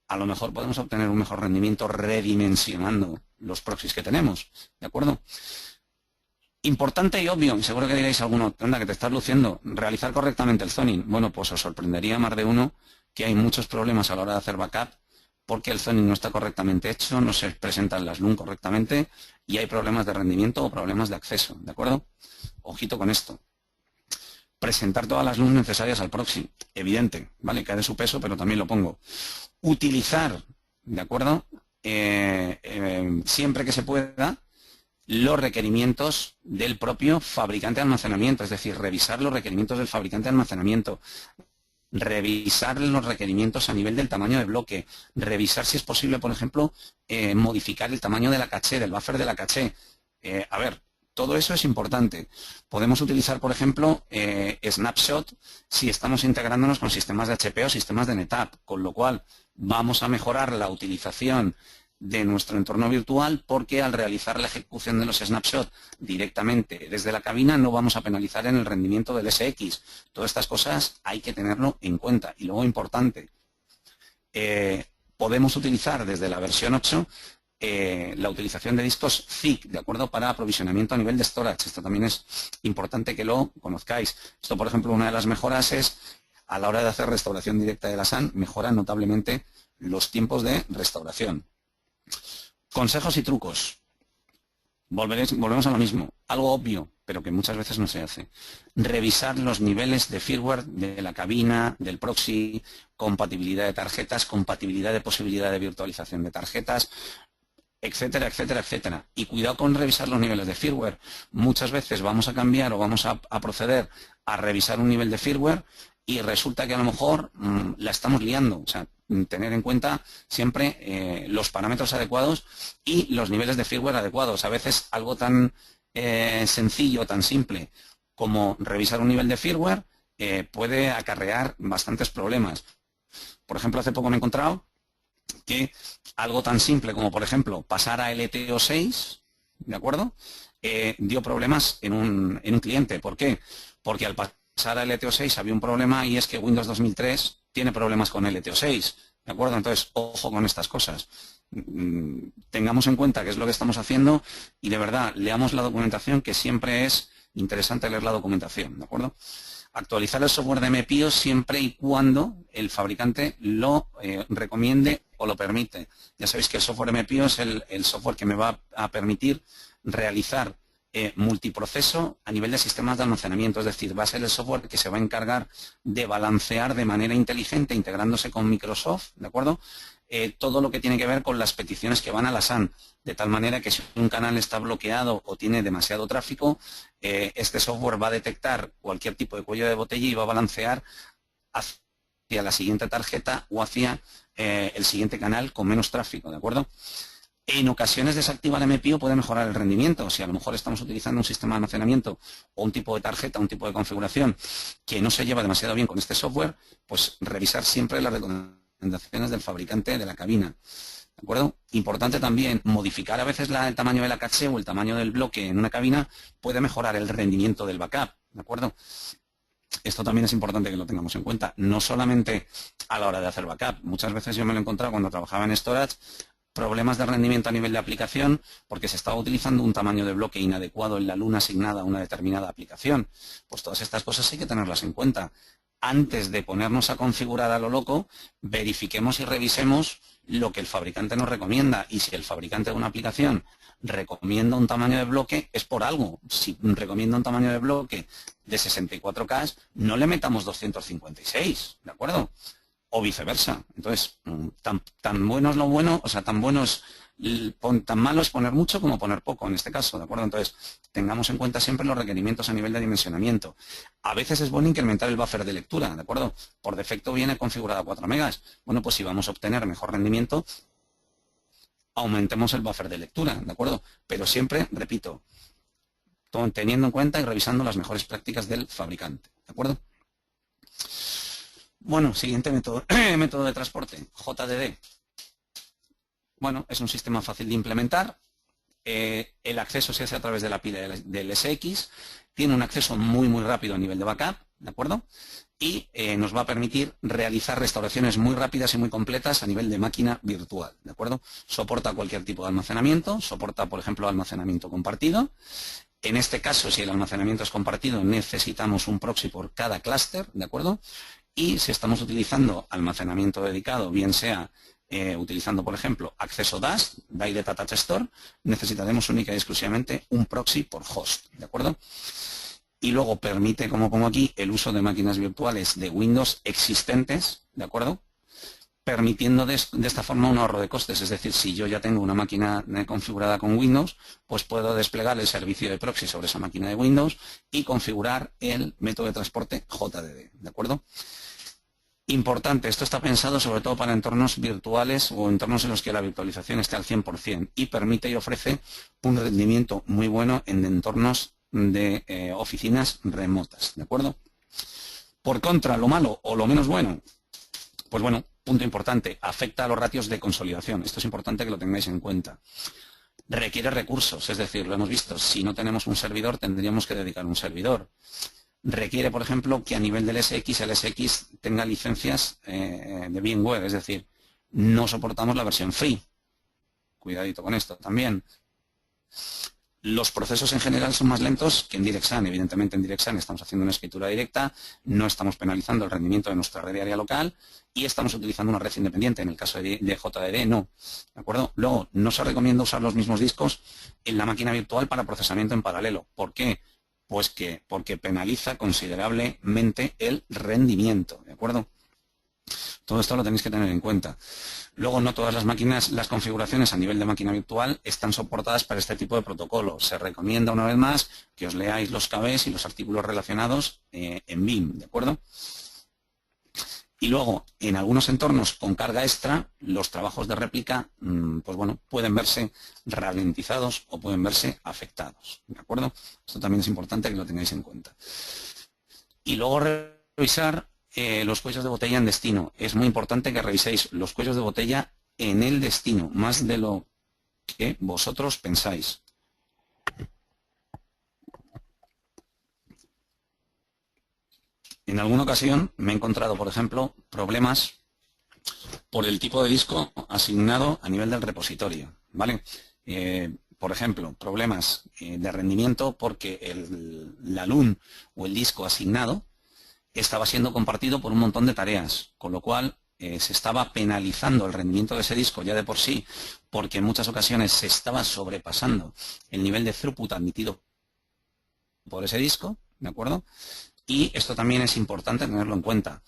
A: A lo mejor podemos obtener un mejor rendimiento redimensionando los proxies que tenemos, ¿de acuerdo? Importante y obvio, y seguro que diréis alguno, anda, que te estás luciendo, realizar correctamente el zoning. Bueno, pues os sorprendería más de uno que hay muchos problemas a la hora de hacer backup porque el zoning no está correctamente hecho, no se presentan las LUN correctamente y hay problemas de rendimiento o problemas de acceso, ¿de acuerdo? Ojito con esto. Presentar todas las LUN necesarias al proxy, evidente, ¿vale? Cae de su peso, pero también lo pongo. Utilizar, ¿de acuerdo? Siempre que se pueda, los requerimientos del propio fabricante de almacenamiento, es decir, revisar los requerimientos del fabricante de almacenamiento, revisar los requerimientos a nivel del tamaño de bloque, revisar si es posible, por ejemplo, modificar el tamaño de la caché, del buffer de la caché. A ver, todo eso es importante. Podemos utilizar, por ejemplo, Snapshot si estamos integrándonos con sistemas de HP o sistemas de NetApp, con lo cual vamos a mejorar la utilización de nuestro entorno virtual porque al realizar la ejecución de los snapshots directamente desde la cabina no vamos a penalizar en el rendimiento del SX. Todas estas cosas hay que tenerlo en cuenta. Y luego, importante, podemos utilizar desde la versión 8 la utilización de discos ZIC, ¿de acuerdo? Para aprovisionamiento a nivel de storage. Esto también es importante que lo conozcáis. Esto, por ejemplo, una de las mejoras es a la hora de hacer restauración directa de la SAN, mejora notablemente los tiempos de restauración. Consejos y trucos. Volvemos a lo mismo. Algo obvio, pero que muchas veces no se hace. Revisar los niveles de firmware de la cabina, del proxy, compatibilidad de tarjetas, compatibilidad de posibilidad de virtualización de tarjetas, etcétera, etcétera, etcétera. Y cuidado con revisar los niveles de firmware. Muchas veces vamos a cambiar o vamos a proceder a revisar un nivel de firmware y resulta que a lo mejor la estamos liando. O sea, tener en cuenta siempre los parámetros adecuados y los niveles de firmware adecuados. A veces algo tan sencillo, tan simple como revisar un nivel de firmware puede acarrear bastantes problemas. Por ejemplo, hace poco me he encontrado que algo tan simple como, por ejemplo, pasar a LTO6, ¿de acuerdo? Dio problemas en un cliente. ¿Por qué? Porque al pasar a LTO6 había un problema y es que Windows 2003 tiene problemas con LTO6, ¿de acuerdo? Entonces, ojo con estas cosas. Tengamos en cuenta qué es lo que estamos haciendo y, de verdad, leamos la documentación, que siempre es interesante leer la documentación, ¿de acuerdo? Actualizar el software de MPIO siempre y cuando el fabricante lo recomiende o lo permite. Ya sabéis que el software MPIO es el software que me va a permitir realizar multiproceso a nivel de sistemas de almacenamiento, es decir, va a ser el software que se va a encargar de balancear de manera inteligente, integrándose con Microsoft, ¿de acuerdo? Todo lo que tiene que ver con las peticiones que van a la SAN, de tal manera que si un canal está bloqueado o tiene demasiado tráfico, este software va a detectar cualquier tipo de cuello de botella y va a balancear hacia la siguiente tarjeta o hacia el siguiente canal con menos tráfico, ¿de acuerdo? En ocasiones desactivar MPIO puede mejorar el rendimiento. Si a lo mejor estamos utilizando un sistema de almacenamiento o un tipo de tarjeta, un tipo de configuración que no se lleva demasiado bien con este software, pues revisar siempre las recomendaciones del fabricante de la cabina. ¿De acuerdo? Importante también, modificar a veces el tamaño de la caché o el tamaño del bloque en una cabina puede mejorar el rendimiento del backup. ¿De acuerdo? Esto también es importante que lo tengamos en cuenta, no solamente a la hora de hacer backup. Muchas veces yo me lo he encontrado cuando trabajaba en storage, problemas de rendimiento a nivel de aplicación porque se estaba utilizando un tamaño de bloque inadecuado en la luna asignada a una determinada aplicación. Pues todas estas cosas hay que tenerlas en cuenta. Antes de ponernos a configurar a lo loco, verifiquemos y revisemos lo que el fabricante nos recomienda. Y si el fabricante de una aplicación recomienda un tamaño de bloque, es por algo. Si recomienda un tamaño de bloque de 64K, no le metamos 256, ¿de acuerdo? O viceversa. Entonces, tan bueno es lo bueno, o sea, tan malo es poner mucho como poner poco en este caso, ¿de acuerdo? Entonces, tengamos en cuenta siempre los requerimientos a nivel de dimensionamiento. A veces es bueno incrementar el buffer de lectura, ¿de acuerdo? Por defecto viene configurado a 4 megas. Bueno, pues si vamos a obtener mejor rendimiento, aumentemos el buffer de lectura, ¿de acuerdo? Pero siempre, repito, teniendo en cuenta y revisando las mejores prácticas del fabricante, ¿de acuerdo? Bueno, siguiente método, método de transporte, JDD. Bueno, es un sistema fácil de implementar. El acceso se hace a través de la pila del SX. Tiene un acceso muy rápido a nivel de backup, ¿de acuerdo? Y nos va a permitir realizar restauraciones muy rápidas y muy completas a nivel de máquina virtual, ¿de acuerdo? Soporta cualquier tipo de almacenamiento, soporta, por ejemplo, almacenamiento compartido. En este caso, si el almacenamiento es compartido, necesitamos un proxy por cada clúster, ¿de acuerdo? Y si estamos utilizando almacenamiento dedicado, bien sea utilizando, por ejemplo, acceso DAS, Direct Attached Store, necesitaremos única y exclusivamente un proxy por host, ¿de acuerdo? Y luego permite, como pongo aquí, el uso de máquinas virtuales de Windows existentes, ¿de acuerdo? Permitiendo de esta forma un ahorro de costes. Es decir, si yo ya tengo una máquina configurada con Windows, pues puedo desplegar el servicio de proxy sobre esa máquina de Windows y configurar el método de transporte JDD, ¿de acuerdo? Importante, esto está pensado sobre todo para entornos virtuales o entornos en los que la virtualización esté al 100% y permite y ofrece un rendimiento muy bueno en entornos de oficinas remotas, ¿de acuerdo? Por contra, lo malo o lo menos bueno, pues bueno, punto importante, afecta a los ratios de consolidación. Esto es importante que lo tengáis en cuenta. Requiere recursos, es decir, lo hemos visto, si no tenemos un servidor tendríamos que dedicar un servidor. Requiere, por ejemplo, que a nivel del SX, el SX tenga licencias de VMware, es decir, no soportamos la versión free. Cuidadito con esto también. Los procesos en general son más lentos que en DirectSUN. Evidentemente en DirectSUN estamos haciendo una escritura directa, no estamos penalizando el rendimiento de nuestra red diaria local y estamos utilizando una red independiente. En el caso de JDD no. ¿De acuerdo? Luego, no se recomienda usar los mismos discos en la máquina virtual para procesamiento en paralelo. ¿Por qué? Pues porque penaliza considerablemente el rendimiento, ¿de acuerdo? Todo esto lo tenéis que tener en cuenta. Luego, no todas las máquinas, las configuraciones a nivel de máquina virtual están soportadas para este tipo de protocolo. Se recomienda, una vez más, que os leáis los KBs y los artículos relacionados en BIM, ¿de acuerdo? Y luego, en algunos entornos con carga extra, los trabajos de réplica, pues bueno, pueden verse ralentizados o pueden verse afectados, ¿de acuerdo? Esto también es importante que lo tengáis en cuenta. Y luego revisar los cuellos de botella en destino. Es muy importante que reviséis los cuellos de botella en el destino, más de lo que vosotros pensáis. En alguna ocasión me he encontrado, por ejemplo, problemas por el tipo de disco asignado a nivel del repositorio, ¿vale? Por ejemplo, problemas de rendimiento porque la LUN o el disco asignado estaba siendo compartido por un montón de tareas, con lo cual se estaba penalizando el rendimiento de ese disco ya de por sí, porque en muchas ocasiones se estaba sobrepasando el nivel de throughput admitido por ese disco, ¿de acuerdo? Y esto también es importante tenerlo en cuenta.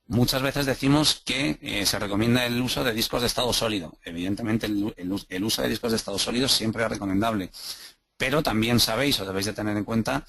A: Muchas veces decimos que se recomienda el uso de discos de estado sólido. Evidentemente el uso de discos de estado sólido siempre es recomendable, pero también sabéis o debéis de tener en cuenta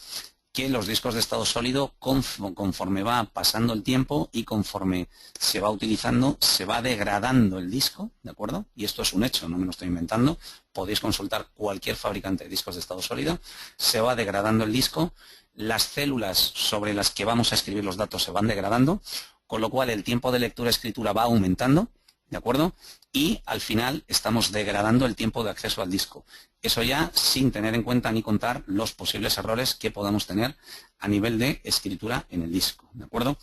A: que los discos de estado sólido, conforme va pasando el tiempo y conforme se va utilizando, se va degradando el disco, ¿de acuerdo? Y esto es un hecho, no me lo estoy inventando. Podéis consultar cualquier fabricante de discos de estado sólido. Se va degradando el disco, las células sobre las que vamos a escribir los datos se van degradando, con lo cual el tiempo de lectura-escritura va aumentando, ¿de acuerdo? Y al final estamos degradando el tiempo de acceso al disco. Eso ya sin tener en cuenta ni contar los posibles errores que podamos tener a nivel de escritura en el disco, ¿de acuerdo?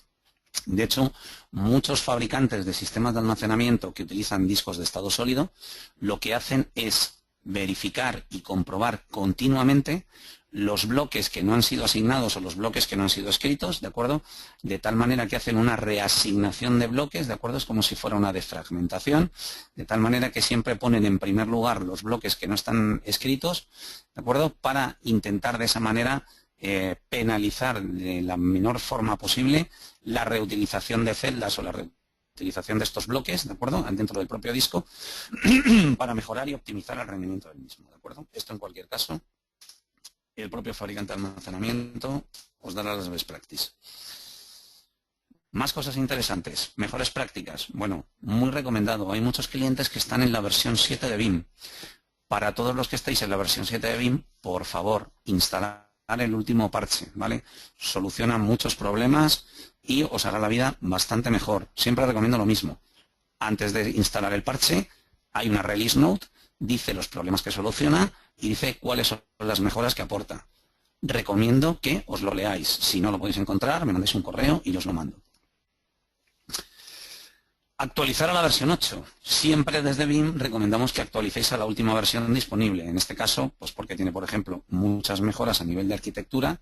A: De hecho, muchos fabricantes de sistemas de almacenamiento que utilizan discos de estado sólido, lo que hacen es verificar y comprobar continuamente los bloques que no han sido asignados o los bloques que no han sido escritos, ¿de acuerdo? De tal manera que hacen una reasignación de bloques, ¿de acuerdo? Es como si fuera una defragmentación, de tal manera que siempre ponen en primer lugar los bloques que no están escritos, ¿de acuerdo? Para intentar de esa manera penalizar de la menor forma posible la reutilización de celdas o la reutilización de estos bloques, ¿de acuerdo? Dentro del propio disco, para mejorar y optimizar el rendimiento del mismo, ¿de acuerdo? Esto en cualquier caso, el propio fabricante de almacenamiento os dará las best practices. Más cosas interesantes, mejores prácticas. Bueno, muy recomendado. Hay muchos clientes que están en la versión 7 de BIM. Para todos los que estéis en la versión 7 de BIM, por favor, instalar el último parche, ¿vale? Soluciona muchos problemas y os hará la vida bastante mejor. Siempre recomiendo lo mismo. Antes de instalar el parche, hay una release note, dice los problemas que soluciona y dice cuáles son las mejoras que aporta. Recomiendo que os lo leáis. Si no lo podéis encontrar, me mandéis un correo y yo os lo mando. Actualizar a la versión 8. Siempre desde BIM recomendamos que actualicéis a la última versión disponible. En este caso, pues porque tiene, por ejemplo, muchas mejoras a nivel de arquitectura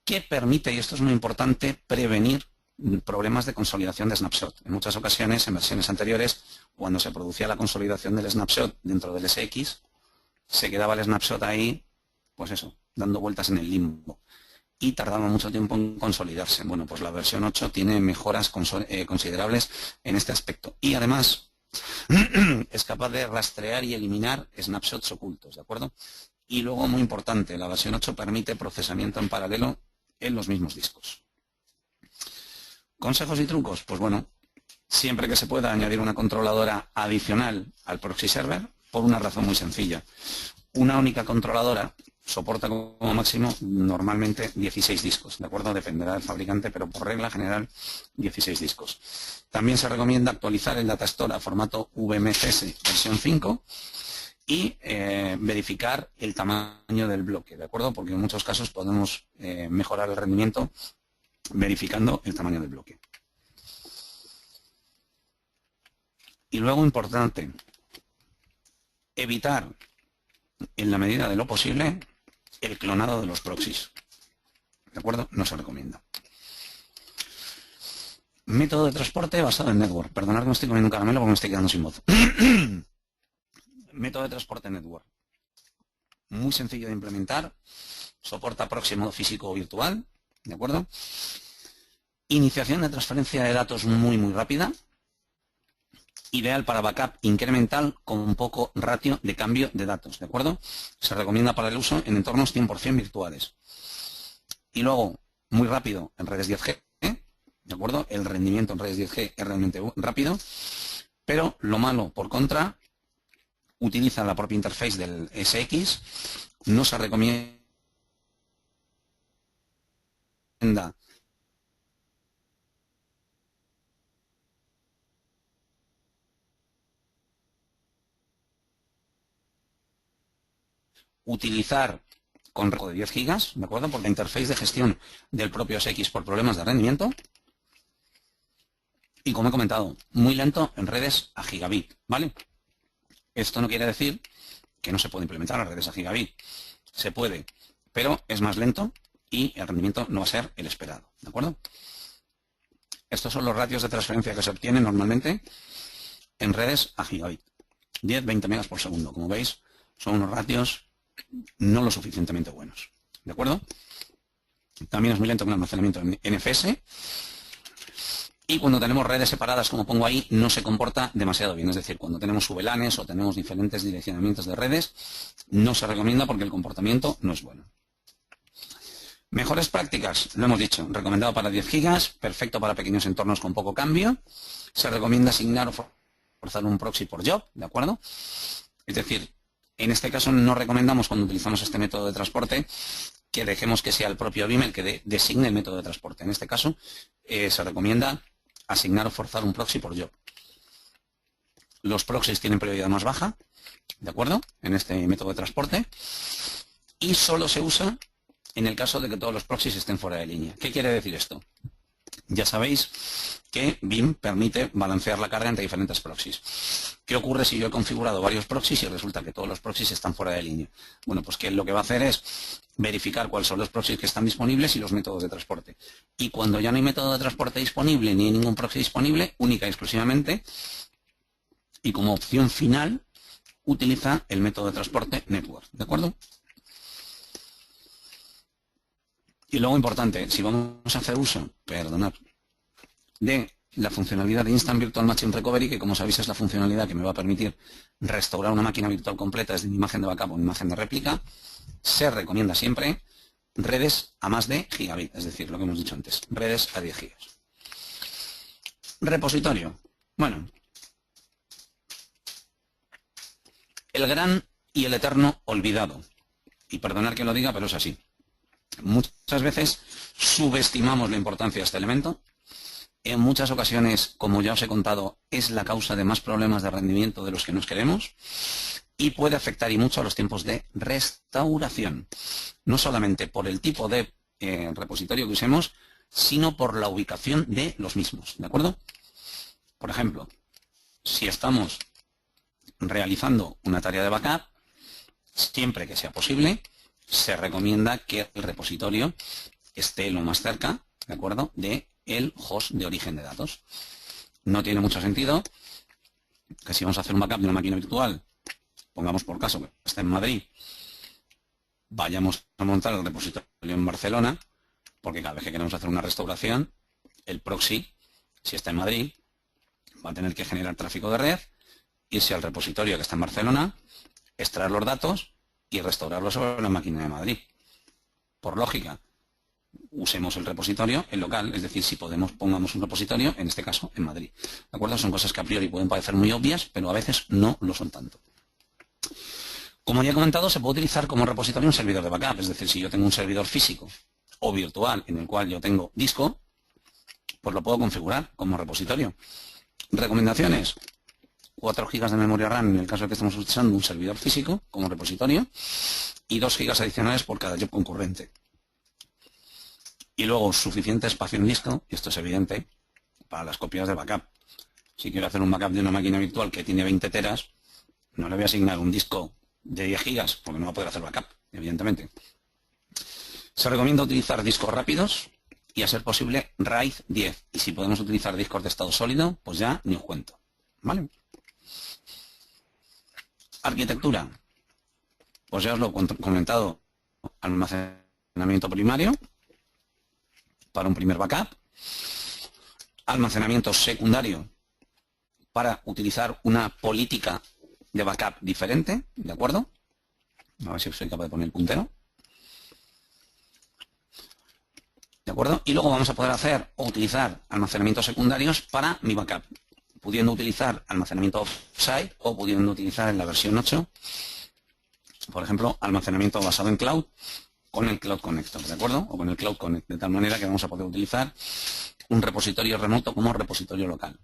A: que permite, y esto es muy importante, prevenir problemas de consolidación de snapshot. En muchas ocasiones, en versiones anteriores, cuando se producía la consolidación del snapshot dentro del SX, se quedaba el snapshot ahí, pues eso, dando vueltas en el limbo. Y tardaba mucho tiempo en consolidarse. Bueno, pues la versión 8 tiene mejoras considerables en este aspecto. Y además es capaz de rastrear y eliminar snapshots ocultos, ¿de acuerdo? Y luego, muy importante, la versión 8 permite procesamiento en paralelo en los mismos discos. ¿Consejos y trucos? Pues bueno, siempre que se pueda añadir una controladora adicional al proxy server, por una razón muy sencilla. Una única controladora soporta como máximo normalmente 16 discos, ¿de acuerdo? Dependerá del fabricante, pero por regla general 16 discos. También se recomienda actualizar el Datastore a formato VMCS versión 5 y verificar el tamaño del bloque, ¿de acuerdo? Porque en muchos casos podemos mejorar el rendimiento verificando el tamaño del bloque. Y luego, importante, evitar en la medida de lo posible el clonado de los proxies, ¿de acuerdo? No se recomienda. Método de transporte basado en network. Perdonad que me estoy comiendo un caramelo porque me estoy quedando sin voz. Método de transporte network. Muy sencillo de implementar. Soporta proxy en modo físico o virtual, ¿de acuerdo? Iniciación de transferencia de datos muy rápida. Ideal para backup incremental con un poco ratio de cambio de datos, ¿de acuerdo? Se recomienda para el uso en entornos 100% virtuales. Y luego, muy rápido en redes 10G, ¿de acuerdo? El rendimiento en redes 10G es realmente rápido, pero lo malo, por contra, utiliza la propia interface del SX, no se recomienda utilizar con rango de 10 gigas, ¿de acuerdo? Por la interface de gestión del propio SX por problemas de rendimiento. Y como he comentado, muy lento en redes a gigabit, ¿vale? Esto no quiere decir que no se puede implementar las redes a gigabit. Se puede, pero es más lento y el rendimiento no va a ser el esperado, ¿de acuerdo? Estos son los ratios de transferencia que se obtienen normalmente en redes a gigabit. 10-20 megas por segundo. Como veis, son unos ratios no lo suficientemente buenos, ¿de acuerdo? También es muy lento con el almacenamiento en NFS. Y cuando tenemos redes separadas, como pongo ahí, no se comporta demasiado bien. Es decir, cuando tenemos VLANes o tenemos diferentes direccionamientos de redes, no se recomienda porque el comportamiento no es bueno. Mejores prácticas, lo hemos dicho, recomendado para 10 gigas, perfecto para pequeños entornos con poco cambio. Se recomienda asignar o forzar un proxy por job, ¿de acuerdo? Es decir, en este caso no recomendamos cuando utilizamos este método de transporte que dejemos que sea el propio BIM el que designe el método de transporte. En este caso se recomienda asignar o forzar un proxy por job. los proxies tienen prioridad más baja, ¿de acuerdo? En este método de transporte. Y solo se usa en el caso de que todos los proxies estén fuera de línea. ¿Qué quiere decir esto? Ya sabéis que Vim permite balancear la carga entre diferentes proxies. ¿Qué ocurre si yo he configurado varios proxies y resulta que todos los proxies están fuera de línea? Bueno, pues que lo que va a hacer es verificar cuáles son los proxies que están disponibles y los métodos de transporte. Y cuando ya no hay método de transporte disponible ni hay ningún proxy disponible, única y exclusivamente, y como opción final, utiliza el método de transporte network, ¿de acuerdo? Y luego, importante, si vamos a hacer uso, de la funcionalidad de Instant Virtual Machine Recovery, que como sabéis es la funcionalidad que me va a permitir restaurar una máquina virtual completa desde mi imagen de backup o mi imagen de réplica, se recomienda siempre redes a más de gigabit, es decir, lo que hemos dicho antes, redes a 10 gigas. Repositorio. Bueno, el gran y el eterno olvidado. Y perdonad que lo diga, pero es así. Muchas veces subestimamos la importancia de este elemento. En muchas ocasiones, como ya os he contado, es la causa de más problemas de rendimiento de los que nos queremos y puede afectar y mucho a los tiempos de restauración. No solamente por el tipo de repositorio que usemos, sino por la ubicación de los mismos, ¿de acuerdo? Por ejemplo, si estamos realizando una tarea de backup, siempre que sea posible, se recomienda que el repositorio esté lo más cerca, ¿de acuerdo?, de el host de origen de datos. No tiene mucho sentido que si vamos a hacer un backup de una máquina virtual, pongamos por caso que está en Madrid, vayamos a montar el repositorio en Barcelona, porque cada vez que queremos hacer una restauración, el proxy, si está en Madrid, va a tener que generar tráfico de red, irse al repositorio que está en Barcelona, extraer los datos y restaurarlos sobre la máquina de Madrid. Por lógica, usemos el repositorio en local, es decir, si podemos, pongamos un repositorio, en este caso, en Madrid. ¿De acuerdo? Son cosas que a priori pueden parecer muy obvias, pero a veces no lo son tanto. Como ya he comentado, se puede utilizar como repositorio un servidor de backup, es decir, si yo tengo un servidor físico o virtual en el cual yo tengo disco, pues lo puedo configurar como repositorio. Recomendaciones: 4 GB de memoria RAM en el caso de que estemos utilizando un servidor físico como repositorio y 2 GB adicionales por cada job concurrente. Y luego suficiente espacio en disco, y esto es evidente, para las copias de backup. Si quiero hacer un backup de una máquina virtual que tiene 20 teras, no le voy a asignar un disco de 10 gigas, porque no va a poder hacer backup, evidentemente. Se recomienda utilizar discos rápidos y, a ser posible, RAID 10. Y si podemos utilizar discos de estado sólido, pues ya ni os cuento. ¿Vale? Arquitectura. Pues ya os lo he comentado. Almacenamiento primario para un primer backup. Almacenamiento secundario para utilizar una política de backup diferente, ¿de acuerdo? A ver si soy capaz de poner el puntero. ¿De acuerdo? Y luego vamos a poder hacer o utilizar almacenamientos secundarios para mi backup, pudiendo utilizar almacenamiento offsite o pudiendo utilizar en la versión 8, por ejemplo, almacenamiento basado en cloud con el Cloud Connector, ¿de acuerdo? O con el Cloud Connect, de tal manera que vamos a poder utilizar un repositorio remoto como repositorio local.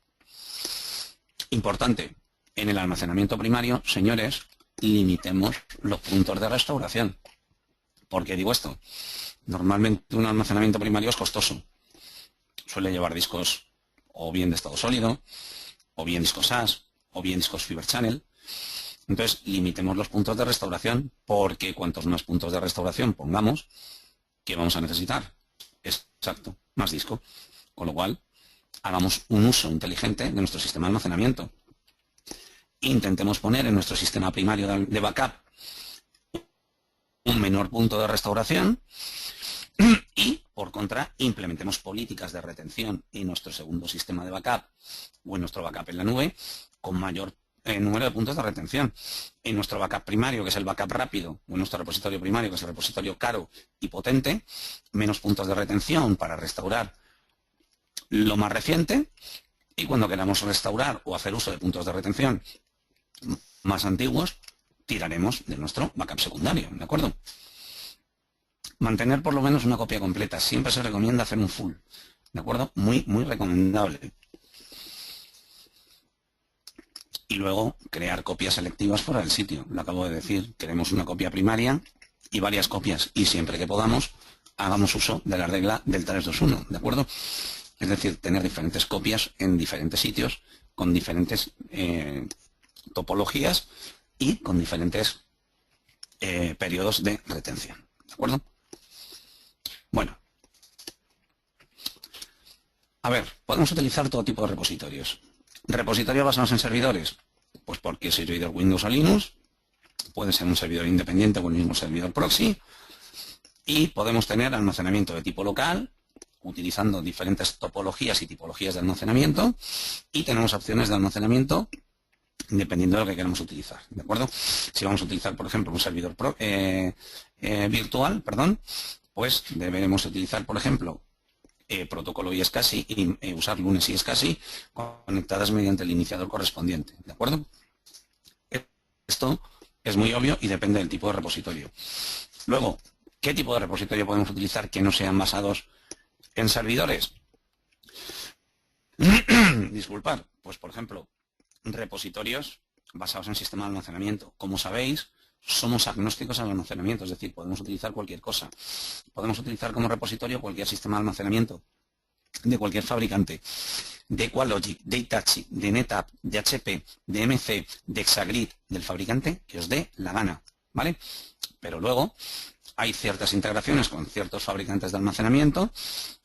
A: Importante, en el almacenamiento primario, señores, limitemos los puntos de restauración. ¿Por qué digo esto? Normalmente un almacenamiento primario es costoso. Suele llevar discos o bien de estado sólido, o bien discos SAS, o bien discos Fiber Channel. Entonces, limitemos los puntos de restauración, porque cuantos más puntos de restauración pongamos, ¿qué vamos a necesitar? Exacto, más disco. Con lo cual, hagamos un uso inteligente de nuestro sistema de almacenamiento. Intentemos poner en nuestro sistema primario de backup un menor punto de restauración y, por contra, implementemos políticas de retención en nuestro segundo sistema de backup o en nuestro backup en la nube con mayor número de puntos de retención. En nuestro backup primario, que es el backup rápido, o en nuestro repositorio primario, que es el repositorio caro y potente, menos puntos de retención para restaurar lo más reciente, y cuando queramos restaurar o hacer uso de puntos de retención más antiguos, tiraremos de nuestro backup secundario, ¿de acuerdo? Mantener por lo menos una copia completa. Siempre se recomienda hacer un full, ¿de acuerdo? Muy, muy recomendable. Y luego crear copias selectivas fuera del sitio. Lo acabo de decir, queremos una copia primaria y varias copias, y siempre que podamos hagamos uso de la regla del 3-2-1, ¿de acuerdo? Es decir, tener diferentes copias en diferentes sitios con diferentes topologías y con diferentes periodos de retención, ¿de acuerdo? Bueno, a ver, podemos utilizar todo tipo de repositorios. ¿Repositorios basados en servidores? Pues porque servidor Windows o Linux, puede ser un servidor independiente o el mismo servidor proxy, y podemos tener almacenamiento de tipo local, utilizando diferentes topologías y tipologías de almacenamiento, y tenemos opciones de almacenamiento dependiendo de lo que queramos utilizar, ¿de acuerdo? Si vamos a utilizar, por ejemplo, un servidor virtual, pues deberemos utilizar, por ejemplo, protocolo iSCSI y usar Lunes iSCSI conectadas mediante el iniciador correspondiente, ¿de acuerdo? Esto es muy obvio y depende del tipo de repositorio. Luego, ¿qué tipo de repositorio podemos utilizar que no sean basados en servidores? Disculpad, pues por ejemplo, repositorios basados en sistema de almacenamiento. Como sabéis, somos agnósticos al almacenamiento, es decir, podemos utilizar cualquier cosa. Podemos utilizar como repositorio cualquier sistema de almacenamiento de cualquier fabricante, de QualLogic, de Hitachi, de NetApp, de HP, de MC, de Exagrid, del fabricante que os dé la gana, ¿vale? Pero luego hay ciertas integraciones con ciertos fabricantes de almacenamiento,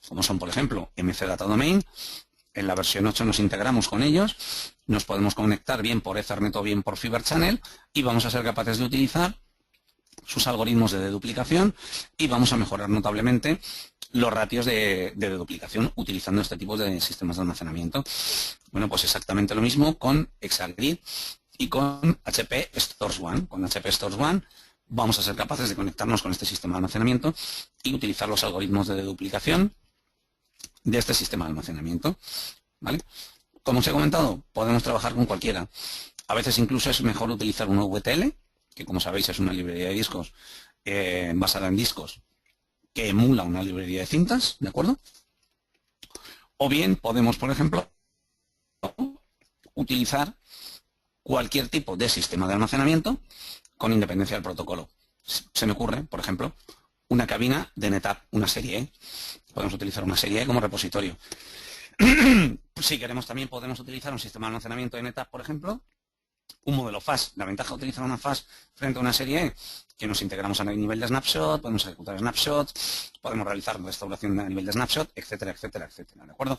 A: como son, por ejemplo, MC Data Domain. En la versión 8 nos integramos con ellos, nos podemos conectar bien por Ethernet o bien por Fiber Channel y vamos a ser capaces de utilizar sus algoritmos de deduplicación y vamos a mejorar notablemente los ratios de deduplicación utilizando este tipo de sistemas de almacenamiento. Bueno, pues exactamente lo mismo con Exagrid y con HP Stores One. Con HP Stores One vamos a ser capaces de conectarnos con este sistema de almacenamiento y utilizar los algoritmos de deduplicación de este sistema de almacenamiento, ¿vale? Como os he comentado, podemos trabajar con cualquiera. A veces incluso es mejor utilizar una VTL, que como sabéis es una librería de discos basada en discos que emula una librería de cintas, ¿de acuerdo? O bien podemos, por ejemplo, utilizar cualquier tipo de sistema de almacenamiento con independencia del protocolo. Se me ocurre, por ejemplo, una cabina de NetApp, una serie E. Podemos utilizar una serie E como repositorio. Si queremos también podemos utilizar un sistema de almacenamiento de NetApp, por ejemplo, un modelo FAS. La ventaja de utilizar una FAS frente a una serie E, que nos integramos a nivel de snapshot, podemos ejecutar snapshots, podemos realizar restauración a nivel de snapshot, etcétera, etcétera, etcétera, ¿de acuerdo?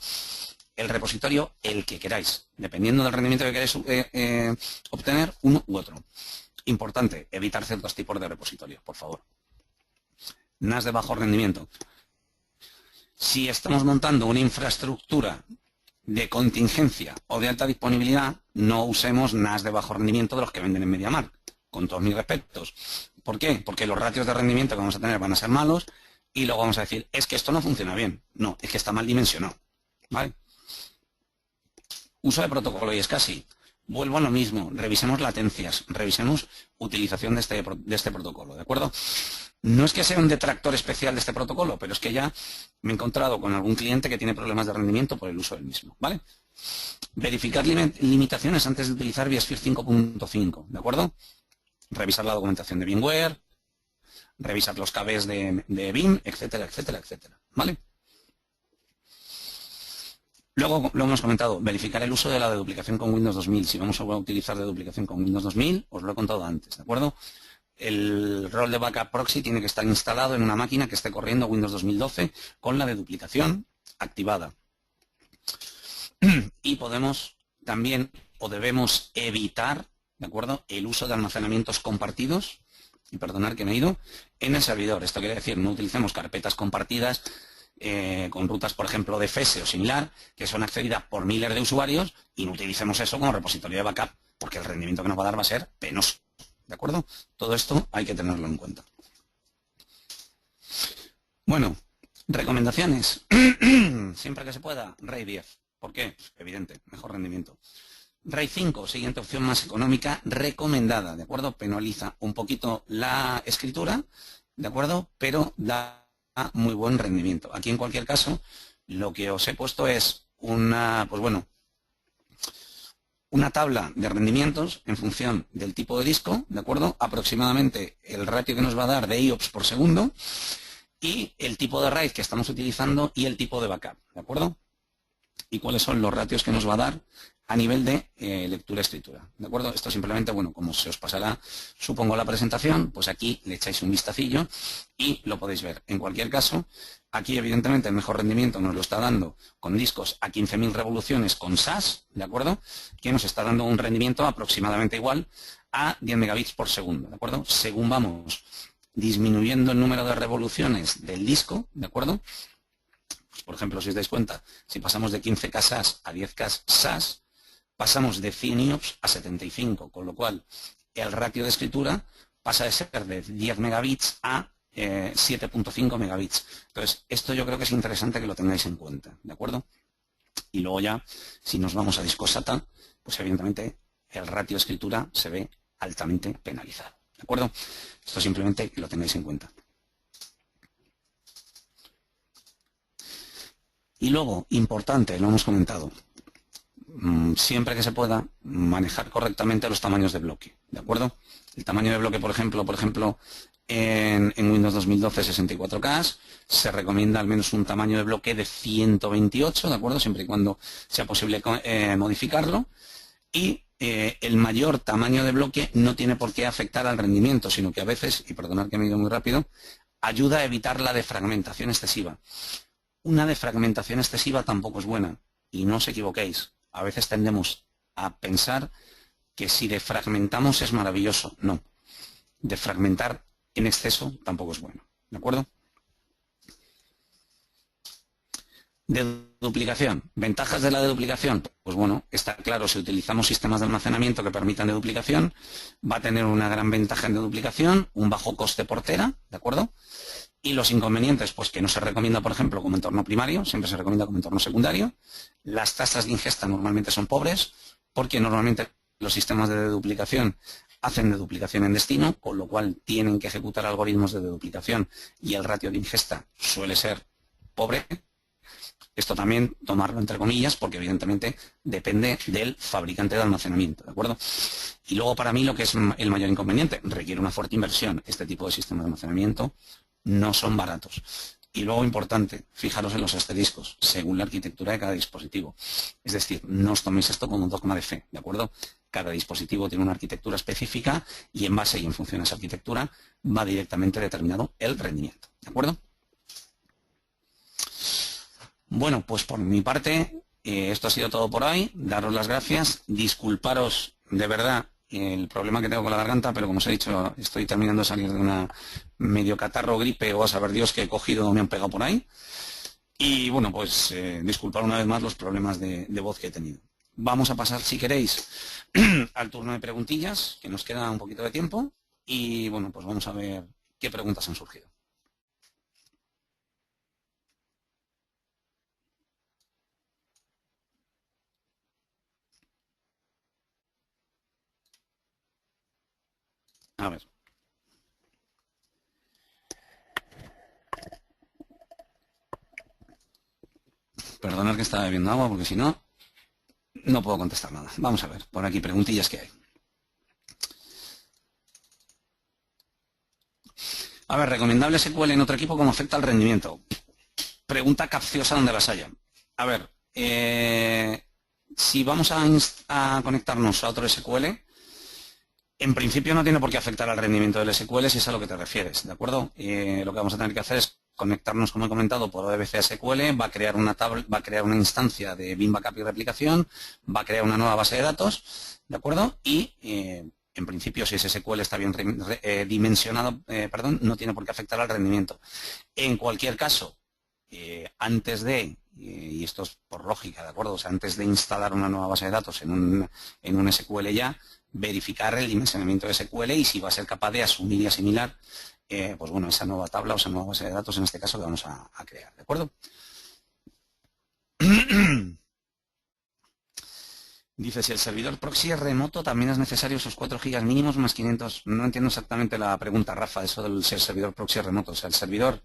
A: El repositorio, el que queráis, dependiendo del rendimiento que queráis obtener, uno u otro. Importante, evitar ciertos tipos de repositorios, por favor. NAS de bajo rendimiento. Si estamos montando una infraestructura de contingencia o de alta disponibilidad, no usemos NAS de bajo rendimiento de los que venden en MediaMarkt, con todos mis respetos. ¿Por qué? Porque los ratios de rendimiento que vamos a tener van a ser malos y luego vamos a decir, es que esto no funciona bien. No, es que está mal dimensionado, ¿vale? Uso de protocolo iSCSI. Vuelvo a lo mismo, revisemos latencias, revisemos utilización de este protocolo, ¿de acuerdo? No es que sea un detractor especial de este protocolo, pero es que ya me he encontrado con algún cliente que tiene problemas de rendimiento por el uso del mismo, ¿vale? Verificar limitaciones antes de utilizar vSphere 5.5, ¿de acuerdo? Revisar la documentación de VMware, revisar los KBs de BIM, etcétera, etcétera, etcétera, ¿vale? Luego, lo hemos comentado, verificar el uso de la deduplicación con Windows 2000. Si vamos a utilizar deduplicación con Windows 2000, os lo he contado antes, ¿de acuerdo? El rol de backup proxy tiene que estar instalado en una máquina que esté corriendo Windows 2012 con la deduplicación activada. Y podemos también, o debemos evitar, ¿de acuerdo?, el uso de almacenamientos compartidos, y perdonad que me he ido, en el servidor. Esto quiere decir, no utilicemos carpetas compartidas con rutas, por ejemplo, de FS o similar, que son accedidas por miles de usuarios, y no utilicemos eso como repositorio de backup, porque el rendimiento que nos va a dar va a ser penoso. ¿De acuerdo? Todo esto hay que tenerlo en cuenta. Bueno, recomendaciones. Siempre que se pueda, RAID 10. ¿Por qué? Evidente, mejor rendimiento. RAID 5, siguiente opción más económica, recomendada, ¿de acuerdo? Penaliza un poquito la escritura, ¿de acuerdo? Pero da muy buen rendimiento. Aquí, en cualquier caso, lo que os he puesto es una, pues bueno, una tabla de rendimientos en función del tipo de disco, ¿de acuerdo? Aproximadamente el ratio que nos va a dar de IOPS por segundo y el tipo de RAID que estamos utilizando y el tipo de backup, ¿de acuerdo? Y cuáles son los ratios que nos va a dar a nivel de lectura-escritura, ¿de acuerdo? Esto simplemente, bueno, como se os pasará, supongo, la presentación, pues aquí le echáis un vistacillo y lo podéis ver. En cualquier caso, aquí evidentemente el mejor rendimiento nos lo está dando con discos a 15.000 revoluciones con SAS, ¿de acuerdo? Que nos está dando un rendimiento aproximadamente igual a 10 megabits por segundo, ¿de acuerdo? Según vamos disminuyendo el número de revoluciones del disco, ¿de acuerdo? Pues, por ejemplo, si os dais cuenta, si pasamos de 15K SAS a 10K SAS, pasamos de 100 IOPS a 75, con lo cual el ratio de escritura pasa de ser de 10 megabits a 7.5 megabits. Entonces, esto yo creo que es interesante que lo tengáis en cuenta, ¿de acuerdo? Y luego ya, si nos vamos a disco SATA, pues evidentemente el ratio de escritura se ve altamente penalizado, ¿de acuerdo? Esto simplemente que lo tengáis en cuenta. Y luego, importante, lo hemos comentado, siempre que se pueda, manejar correctamente los tamaños de bloque, ¿de acuerdo? El tamaño de bloque, por ejemplo, en Windows 2012 64K, se recomienda al menos un tamaño de bloque de 128, ¿de acuerdo? Siempre y cuando sea posible modificarlo. Y el mayor tamaño de bloque no tiene por qué afectar al rendimiento, sino que a veces, y perdonad que me he ido muy rápido, ayuda a evitar la defragmentación excesiva. Una defragmentación excesiva tampoco es buena, y no os equivoquéis. A veces tendemos a pensar que si defragmentamos es maravilloso. No, defragmentar en exceso tampoco es bueno, ¿de acuerdo? Deduplicación. ¿Ventajas de la deduplicación? Pues bueno, está claro, si utilizamos sistemas de almacenamiento que permitan deduplicación, va a tener una gran ventaja en deduplicación, un bajo coste por tera, ¿de acuerdo? Y los inconvenientes, pues que no se recomienda, por ejemplo, como entorno primario, siempre se recomienda como entorno secundario. Las tasas de ingesta normalmente son pobres, porque normalmente los sistemas de deduplicación hacen deduplicación en destino, con lo cual tienen que ejecutar algoritmos de deduplicación y el ratio de ingesta suele ser pobre. Esto también tomarlo entre comillas, porque evidentemente depende del fabricante de almacenamiento, ¿de acuerdo? Y luego para mí lo que es el mayor inconveniente, requiere una fuerte inversión. Este tipo de sistemas de almacenamiento no son baratos. Y luego, importante, fijaros en los asteriscos, según la arquitectura de cada dispositivo. Es decir, no os toméis esto como un dogma de fe, ¿de acuerdo? Cada dispositivo tiene una arquitectura específica y en base y en función a esa arquitectura va directamente determinado el rendimiento, ¿de acuerdo? Bueno, pues por mi parte, esto ha sido todo por hoy. Daros las gracias, disculparos de verdad el problema que tengo con la garganta, pero como os he dicho, estoy terminando de salir de una medio catarro, gripe o a saber Dios que he cogido o me han pegado por ahí. Y bueno, pues disculpar una vez más los problemas de voz que he tenido. Vamos a pasar, si queréis, al turno de preguntillas, que nos queda un poquito de tiempo. Y bueno, pues vamos a ver qué preguntas han surgido. A ver. Perdonad que estaba bebiendo agua porque si no, no puedo contestar nada. Vamos a ver, por aquí preguntillas que hay. A ver, ¿recomendable SQL en otro equipo cómo afecta al rendimiento? Pregunta capciosa donde las haya. A ver, si vamos a conectarnos a otro SQL, en principio no tiene por qué afectar al rendimiento del SQL si es a lo que te refieres, ¿de acuerdo? Lo que vamos a tener que hacer es conectarnos, como he comentado, por ODBC a SQL, va a crear una instancia de bin backup y replicación, va a crear una nueva base de datos, ¿de acuerdo? Y en principio, si ese SQL está bien dimensionado, no tiene por qué afectar al rendimiento. En cualquier caso, antes de, y esto es por lógica, ¿de acuerdo? O sea, antes de instalar una nueva base de datos en un SQL ya, verificar el dimensionamiento de SQL y si va a ser capaz de asumir y asimilar pues bueno, esa nueva tabla o esa nueva base de datos, en este caso, que vamos a crear, ¿de acuerdo? Dice, si el servidor proxy es remoto, también es necesario esos 4 gigas mínimos más 500. No entiendo exactamente la pregunta, Rafa, eso del si el servidor proxy es remoto. O sea, el servidor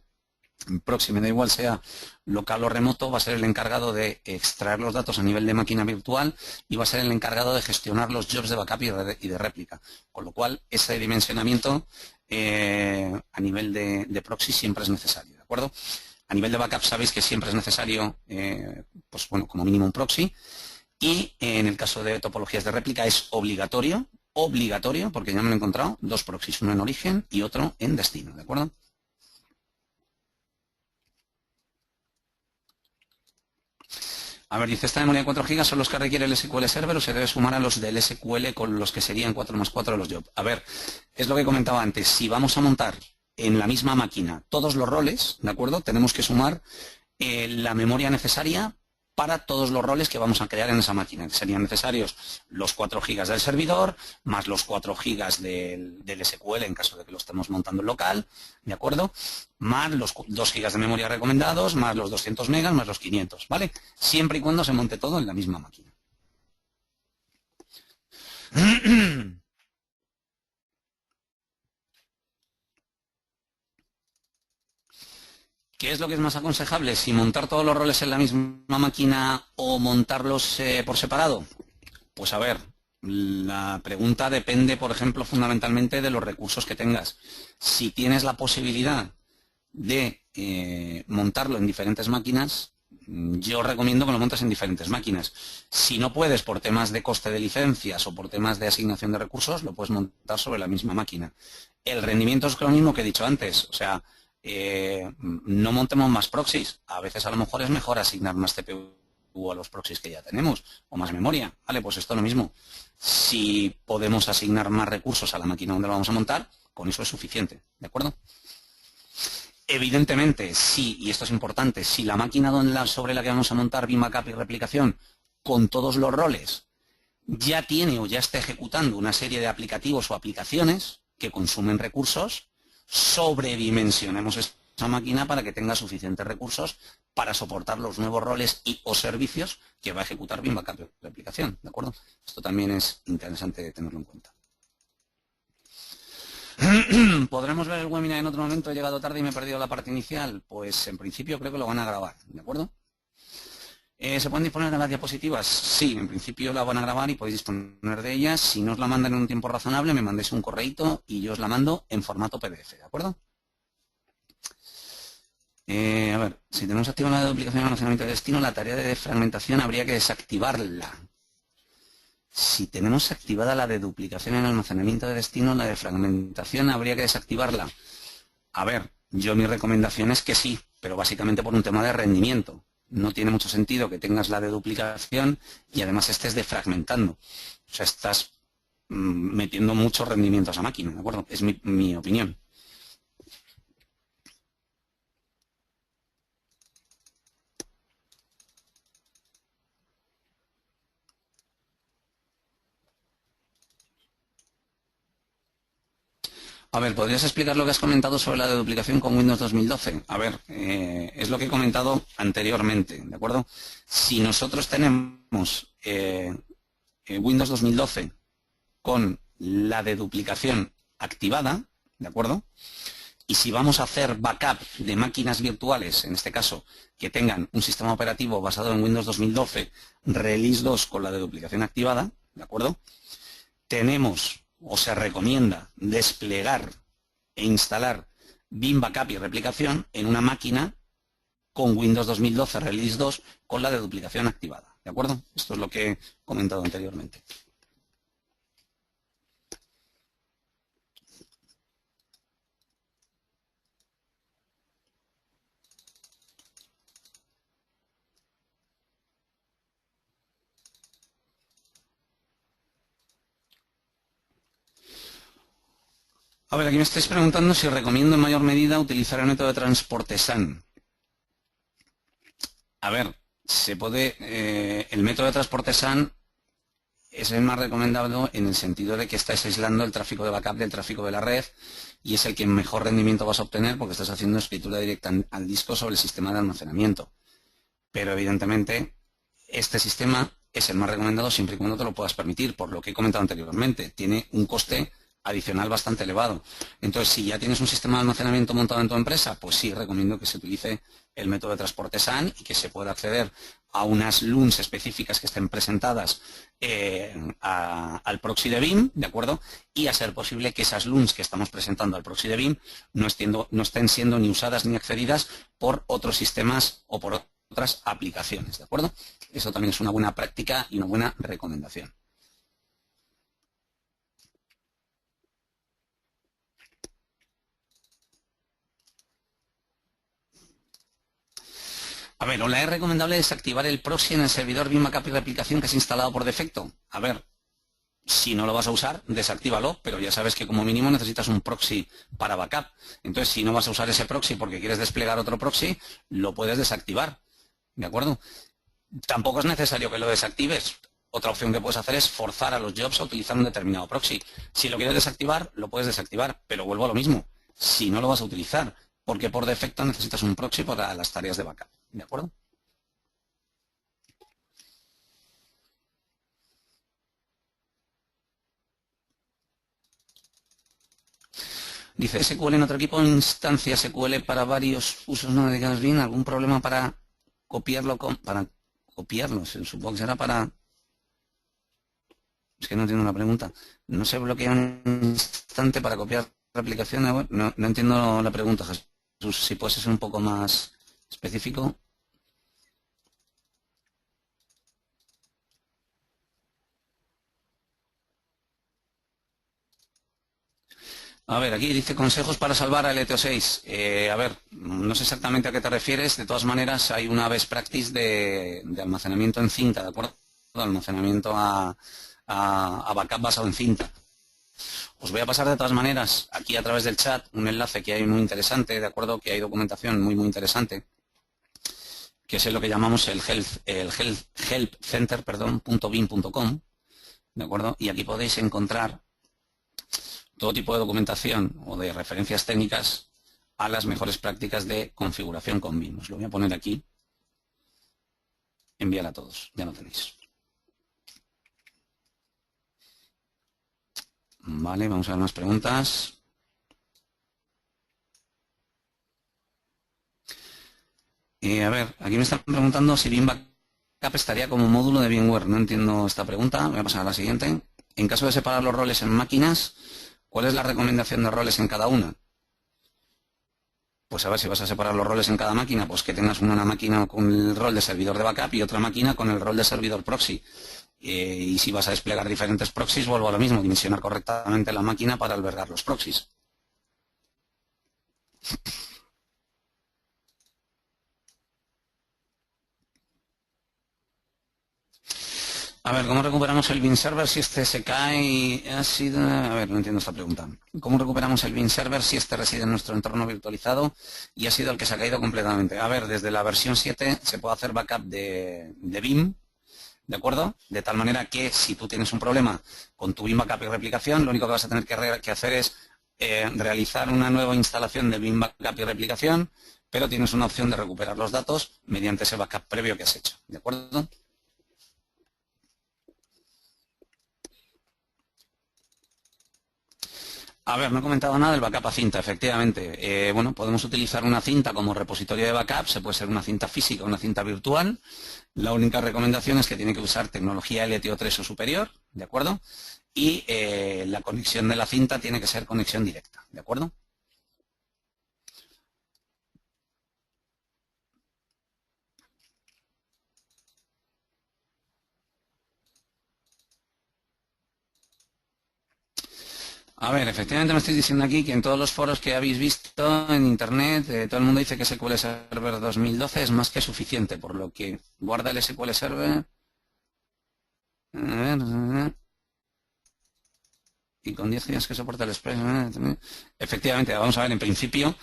A: proxy, me da igual sea local o remoto, va a ser el encargado de extraer los datos a nivel de máquina virtual y va a ser el encargado de gestionar los jobs de backup y de réplica. Con lo cual, ese dimensionamiento a nivel de proxy siempre es necesario, ¿de acuerdo? A nivel de backup sabéis que siempre es necesario, pues bueno, como mínimo un proxy. Y en el caso de topologías de réplica es obligatorio, porque ya me lo he encontrado, 2 proxies, uno en origen y otro en destino, ¿de acuerdo? A ver, dice, esta memoria de 4 GB son los que requiere el SQL Server o se debe sumar a los del SQL con los que serían 4 más 4 de los jobs. A ver, es lo que comentaba antes, si vamos a montar en la misma máquina todos los roles, ¿de acuerdo? Tenemos que sumar la memoria necesaria para todos los roles que vamos a crear en esa máquina. Serían necesarios los 4 GB del servidor, más los 4 GB del SQL en caso de que lo estemos montando en local, ¿de acuerdo? Más los 2 GB de memoria recomendados, más los 200 megas, más los 500, ¿vale? Siempre y cuando se monte todo en la misma máquina. ¿Qué es lo que es más aconsejable? ¿Si montar todos los roles en la misma máquina o montarlos por separado? Pues a ver, la pregunta depende, por ejemplo, fundamentalmente de los recursos que tengas. Si tienes la posibilidad de montarlo en diferentes máquinas, yo recomiendo que lo montes en diferentes máquinas. Si no puedes por temas de coste de licencias o por temas de asignación de recursos, lo puedes montar sobre la misma máquina. El rendimiento es lo mismo que he dicho antes, o sea, no montemos más proxies. A veces a lo mejor es mejor asignar más CPU a los proxies que ya tenemos, o más memoria. Vale, pues esto es lo mismo. Si podemos asignar más recursos a la máquina donde lo vamos a montar, con eso es suficiente, ¿de acuerdo? Evidentemente, sí, y esto es importante, si la máquina sobre la que vamos a montar Vim Backup y replicación con todos los roles ya tiene o ya está ejecutando una serie de aplicativos o aplicaciones que consumen recursos, sobredimensionemos esa máquina para que tenga suficientes recursos para soportar los nuevos roles y o servicios que va a ejecutar Vim Backup y replicación, ¿de acuerdo? Esto también es interesante tenerlo en cuenta. ¿Podremos ver el webinar en otro momento? He llegado tarde y me he perdido la parte inicial. Pues en principio creo que lo van a grabar, ¿de acuerdo? ¿Se pueden disponer de las diapositivas? Sí, en principio la van a grabar y podéis disponer de ellas. Si no os la mandan en un tiempo razonable, me mandéis un correíto y yo os la mando en formato PDF, ¿de acuerdo? A ver, si tenemos activada la duplicación y almacenamiento de destino, la tarea de fragmentación habría que desactivarla. Si tenemos activada la de duplicación en almacenamiento de destino, la de fragmentación habría que desactivarla. A ver, yo mi recomendación es que sí, pero básicamente por un tema de rendimiento. No tiene mucho sentido que tengas la de duplicación y además estés defragmentando. O sea, estás metiendo mucho rendimiento a esa máquina, ¿de acuerdo? Es mi opinión. A ver, ¿podrías explicar lo que has comentado sobre la de duplicación con Windows 2012? A ver, es lo que he comentado anteriormente, ¿de acuerdo? Si nosotros tenemos Windows 2012 con la de duplicación activada, ¿de acuerdo? Y si vamos a hacer backup de máquinas virtuales, en este caso, que tengan un sistema operativo basado en Windows 2012, Release 2 con la de duplicación activada, ¿de acuerdo? Tenemos o se recomienda desplegar e instalar Vim Backup y replicación en una máquina con Windows 2012 Release 2 con la de duplicación activada. ¿De acuerdo? Esto es lo que he comentado anteriormente. A ver, aquí me estáis preguntando si recomiendo en mayor medida utilizar el método de transporte SAN. A ver, se puede, el método de transporte SAN es el más recomendado en el sentido de que estáis aislando el tráfico de backup del tráfico de la red y es el que mejor rendimiento vas a obtener porque estás haciendo escritura directa al disco sobre el sistema de almacenamiento. Pero evidentemente este sistema es el más recomendado siempre y cuando te lo puedas permitir, por lo que he comentado anteriormente. Tiene un coste adicional bastante elevado. Entonces, si ya tienes un sistema de almacenamiento montado en tu empresa, pues sí, recomiendo que se utilice el método de transporte SAN y que se pueda acceder a unas LUNs específicas que estén presentadas al proxy de BIM, ¿de acuerdo? Y a ser posible que esas LUNs que estamos presentando al proxy de BIM no estén siendo ni usadas ni accedidas por otros sistemas o por otras aplicaciones, ¿de acuerdo? Eso también es una buena práctica y una buena recomendación. A ver, ¿o la es recomendable desactivar el proxy en el servidor BIM Backup y Replicación que has instalado por defecto? A ver, si no lo vas a usar, desactívalo, pero ya sabes que como mínimo necesitas un proxy para backup. Entonces, si no vas a usar ese proxy porque quieres desplegar otro proxy, lo puedes desactivar, ¿de acuerdo? Tampoco es necesario que lo desactives. Otra opción que puedes hacer es forzar a los jobs a utilizar un determinado proxy. Si lo quieres desactivar, lo puedes desactivar, pero vuelvo a lo mismo. Si no lo vas a utilizar, porque por defecto necesitas un proxy para las tareas de backup. ¿De acuerdo? Dice, SQL en otro equipo, instancia SQL para varios usos no dedicados bien, ¿algún problema para copiarlo? Para copiarlo, supongo que será para... Es que no entiendo la pregunta. ¿No se bloquea un instante para copiar la aplicación? No entiendo la pregunta, Jesús. Si puedes ser un poco más específico. A ver, aquí dice consejos para salvar a LTO6. A ver, no sé exactamente a qué te refieres. De todas maneras, hay una best practice de almacenamiento en cinta, ¿de acuerdo? Almacenamiento a backup basado en cinta. Os voy a pasar de todas maneras aquí a través del chat un enlace que hay muy interesante, ¿de acuerdo? Que hay documentación muy interesante, que es lo que llamamos el helpcenter.bim.com, ¿de acuerdo? Y aquí podéis encontrar todo tipo de documentación o de referencias técnicas a las mejores prácticas de configuración con BIM. Os lo voy a poner aquí. Enviar a todos, ya lo tenéis. Vale, vamos a ver más preguntas. A ver, aquí me están preguntando si BIM Backup estaría como módulo de VMware. No entiendo esta pregunta. Voy a pasar a la siguiente. En caso de separar los roles en máquinas, ¿cuál es la recomendación de roles en cada una? Pues a ver, si vas a separar los roles en cada máquina, pues que tengas una máquina con el rol de servidor de backup y otra máquina con el rol de servidor proxy. Y si vas a desplegar diferentes proxies, vuelvo a lo mismo, dimensionar correctamente la máquina para albergar los proxies. A ver, ¿cómo recuperamos el BIM server si este se cae y ha sido... A ver, no entiendo esta pregunta. ¿Cómo recuperamos el BIM server si este reside en nuestro entorno virtualizado y ha sido el que se ha caído completamente? A ver, desde la versión 7 se puede hacer backup de BIM, ¿de acuerdo? De tal manera que si tú tienes un problema con tu BIM Backup y Replicación, lo único que vas a tener que hacer es realizar una nueva instalación de BIM Backup y Replicación, pero tienes una opción de recuperar los datos mediante ese backup previo que has hecho, ¿de acuerdo? A ver, no he comentado nada del backup a cinta, efectivamente. Bueno, podemos utilizar una cinta como repositorio de backup, se puede ser una cinta física o una cinta virtual. La única recomendación es que tiene que usar tecnología LTO3 o superior, ¿de acuerdo? Y la conexión de la cinta tiene que ser conexión directa, ¿de acuerdo? A ver, efectivamente me estáis diciendo aquí que en todos los foros que habéis visto en Internet, todo el mundo dice que SQL Server 2012 es más que suficiente, por lo que guarda el SQL Server. A ver, y con 10 días que soporta el Express. Efectivamente, vamos a ver, en principio,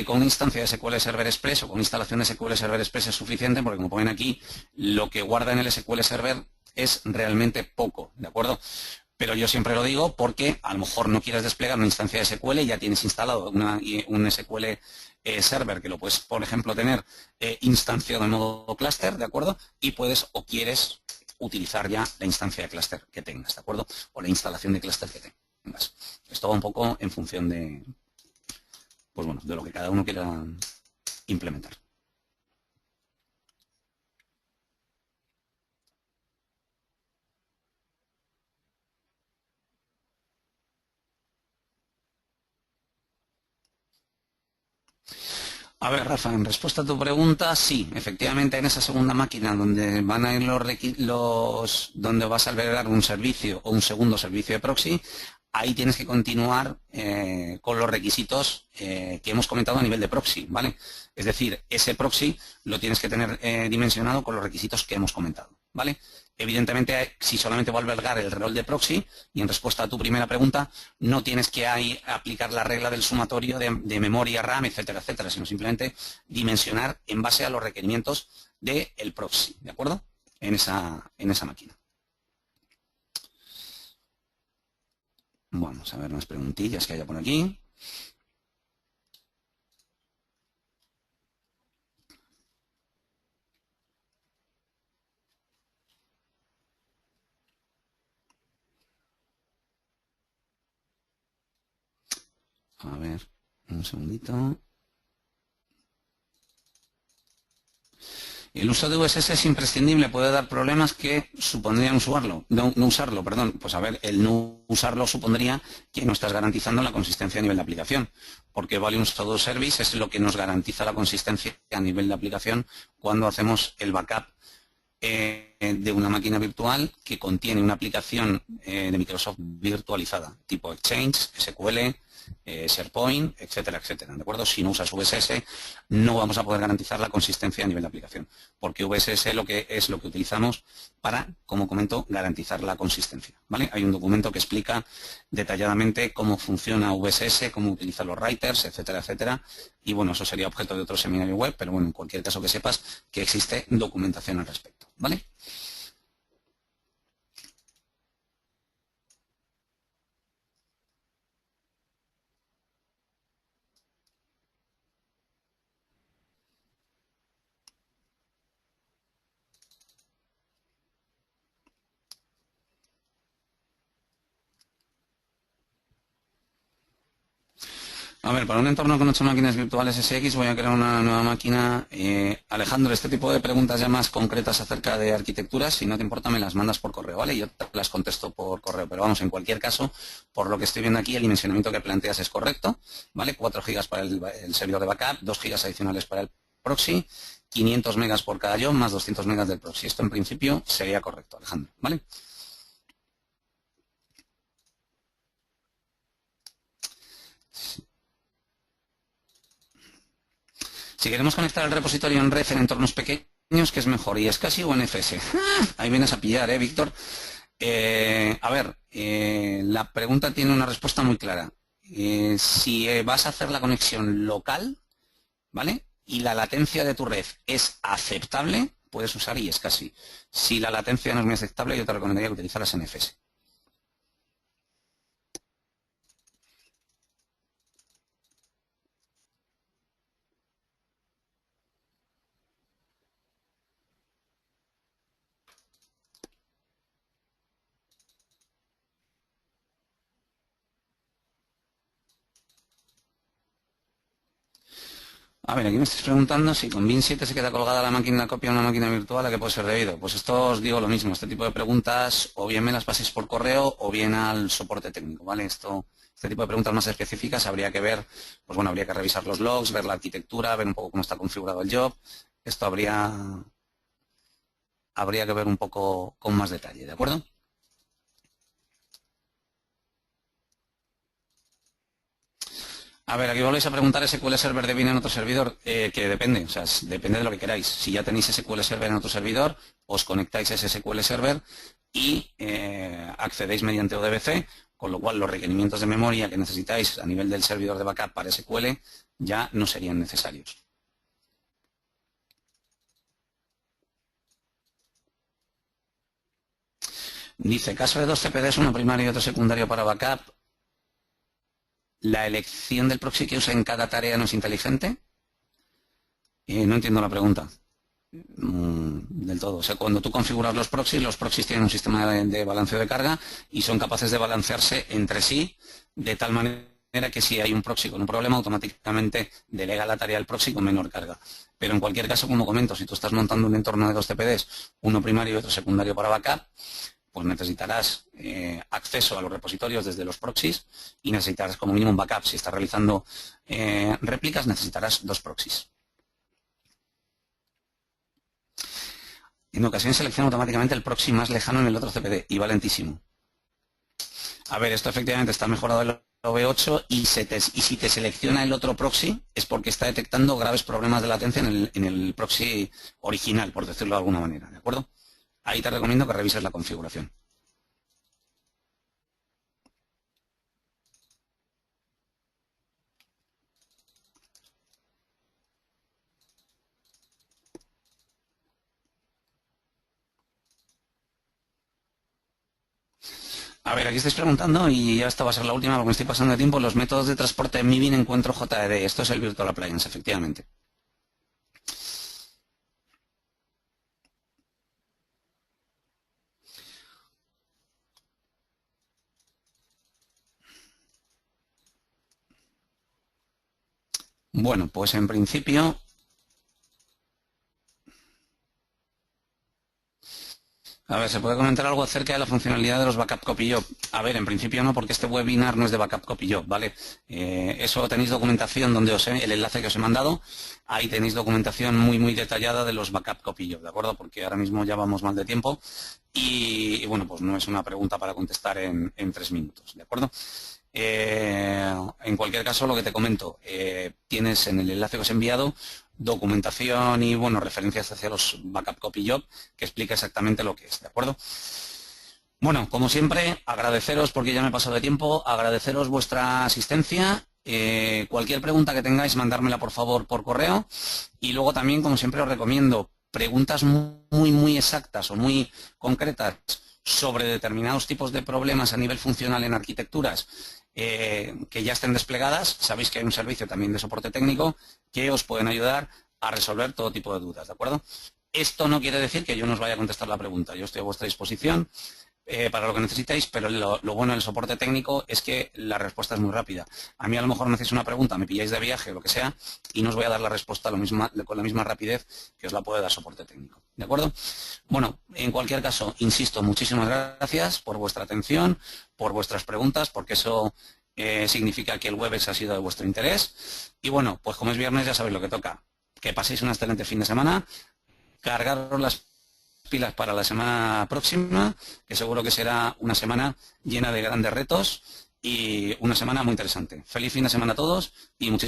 A: con una instancia de SQL Server Express o con instalación de SQL Server Express es suficiente, porque como ponen aquí, lo que guarda en el SQL Server es realmente poco, ¿de acuerdo? Pero yo siempre lo digo porque a lo mejor no quieres desplegar una instancia de SQL y ya tienes instalado un SQL Server que lo puedes, por ejemplo, tener instanciado en modo clúster, ¿de acuerdo? Y puedes o quieres utilizar ya la instancia de clúster que tengas, ¿de acuerdo? O la instalación de clúster que tengas. tengas. Esto va un poco en función de, pues bueno, de lo que cada uno quiera implementar. A ver, Rafa, en respuesta a tu pregunta, sí, efectivamente en esa segunda máquina donde van a ir donde vas a albergar un servicio o un segundo servicio de proxy, ahí tienes que continuar con los requisitos que hemos comentado a nivel de proxy, ¿vale? Es decir, ese proxy lo tienes que tener dimensionado con los requisitos que hemos comentado, ¿vale? Evidentemente, si solamente va a albergar el rol de proxy, y en respuesta a tu primera pregunta, no tienes que ahí aplicar la regla del sumatorio de memoria, RAM, etcétera, etcétera, sino simplemente dimensionar en base a los requerimientos del proxy, ¿de acuerdo? En esa máquina. Vamos a ver unas preguntillas que haya por aquí. A ver, un segundito. El uso de USS es imprescindible, puede dar problemas que supondrían no usarlo, perdón. Pues a ver, el no usarlo supondría que no estás garantizando la consistencia a nivel de aplicación, porque Volume to Service es lo que nos garantiza la consistencia a nivel de aplicación cuando hacemos el backup de una máquina virtual que contiene una aplicación de Microsoft virtualizada, tipo Exchange, SQL, SharePoint, etcétera, etcétera. ¿De acuerdo? Si no usas VSS, no vamos a poder garantizar la consistencia a nivel de aplicación, porque VSS es lo que utilizamos para, como comento, garantizar la consistencia. ¿Vale? Hay un documento que explica detalladamente cómo funciona VSS, cómo utiliza los writers, etcétera, etcétera. Y bueno, eso sería objeto de otro seminario web, pero bueno, en cualquier caso que sepas que existe documentación al respecto. ¿Vale? A ver, para un entorno con 8 máquinas virtuales SX voy a crear una nueva máquina. Alejandro, este tipo de preguntas ya más concretas acerca de arquitectura, si no te importa, me las mandas por correo, ¿vale? Yo te las contesto por correo, pero vamos, en cualquier caso, por lo que estoy viendo aquí, el dimensionamiento que planteas es correcto, ¿vale? 4 gigas para el servidor de backup, 2 gigas adicionales para el proxy, 500 megas por cada job, más 200 megas del proxy. Esto en principio sería correcto, Alejandro, ¿vale? Si queremos conectar el repositorio en red en entornos pequeños, ¿qué es mejor? ¿ISCSI o NFS? Ahí vienes a pillar, Víctor? A ver, la pregunta tiene una respuesta muy clara. Si vas a hacer la conexión local, ¿vale? Y la latencia de tu red es aceptable, puedes usar ISCSI. Si la latencia no es muy aceptable, yo te recomendaría que utilizaras NFS. A ver, aquí me estáis preguntando si con Win 7 se queda colgada la máquina copia en una máquina virtual, ¿a qué puede ser debido? Pues esto os digo lo mismo, este tipo de preguntas o bien me las paséis por correo o bien al soporte técnico, ¿vale? Este tipo de preguntas más específicas habría que ver, pues bueno, habría que revisar los logs, ver la arquitectura, ver un poco cómo está configurado el job. Esto habría que ver un poco con más detalle, ¿de acuerdo? A ver, aquí volvéis a preguntar SQL Server de Vine en otro servidor, que depende, o sea, depende de lo que queráis. Si ya tenéis SQL Server en otro servidor, os conectáis a ese SQL Server y accedéis mediante ODBC, con lo cual los requerimientos de memoria que necesitáis a nivel del servidor de backup para SQL ya no serían necesarios. Dice, caso de 2 CPDs, uno primario y otro secundario para backup, ¿la elección del proxy que usa en cada tarea no es inteligente? No entiendo la pregunta. Del todo. O sea, cuando tú configuras los proxies tienen un sistema de balanceo de carga y son capaces de balancearse entre sí de tal manera que si hay un proxy con un problema, automáticamente delega la tarea al proxy con menor carga. Pero en cualquier caso, como comento, si tú estás montando un entorno de dos CPDs, uno primario y otro secundario para backup, pues necesitarás acceso a los repositorios desde los proxies y necesitarás como mínimo un backup. Si estás realizando réplicas, necesitarás dos proxies. En ocasiones selecciona automáticamente el proxy más lejano en el otro CPD y va lentísimo. A ver, esto efectivamente está mejorado en el OV8 y si te selecciona el otro proxy es porque está detectando graves problemas de latencia en el proxy original, por decirlo de alguna manera, ¿de acuerdo? Ahí te recomiendo que revises la configuración. A ver, aquí estáis preguntando, y ya esta va a ser la última porque me estoy pasando de tiempo, los métodos de transporte MIBIN encuentro JDD. Esto es el Virtual Appliance, efectivamente. Bueno, pues en principio... A ver, ¿se puede comentar algo acerca de la funcionalidad de los Backup Copy Job? A ver, en principio no, porque este webinar no es de Backup Copy Job, ¿vale? Eso tenéis documentación donde el enlace que os he mandado, ahí tenéis documentación muy detallada de los Backup Copy Job, ¿de acuerdo? Porque ahora mismo ya vamos mal de tiempo y bueno, pues no es una pregunta para contestar en 3 minutos, ¿de acuerdo? En cualquier caso, lo que te comento, tienes en el enlace que os he enviado documentación y, bueno, referencias hacia los Backup Copy Job que explica exactamente lo que es, ¿de acuerdo? Bueno, como siempre, agradeceros, porque ya me he pasado de tiempo, agradeceros vuestra asistencia. Cualquier pregunta que tengáis, mandármela por favor por correo. Y luego también, como siempre, os recomiendo preguntas muy exactas o muy concretas sobre determinados tipos de problemas a nivel funcional en arquitecturas que ya estén desplegadas. Sabéis que hay un servicio también de soporte técnico que os pueden ayudar a resolver todo tipo de dudas, ¿de acuerdo? Esto no quiere decir que yo no os vaya a contestar la pregunta. Yo estoy a vuestra disposición para lo que necesitéis, pero lo bueno del soporte técnico es que la respuesta es muy rápida. A mí a lo mejor me hacéis una pregunta, me pilláis de viaje o lo que sea, y no os voy a dar la respuesta con la misma rapidez que os la puede dar soporte técnico. ¿De acuerdo? Bueno, en cualquier caso, insisto, muchísimas gracias por vuestra atención, por vuestras preguntas, porque eso significa que el Webex ha sido de vuestro interés. Y bueno, pues como es viernes ya sabéis lo que toca. Que paséis un excelente fin de semana, cargaros las pilas para la semana próxima, que seguro que será una semana llena de grandes retos y una semana muy interesante. Feliz fin de semana a todos y muchísimas gracias.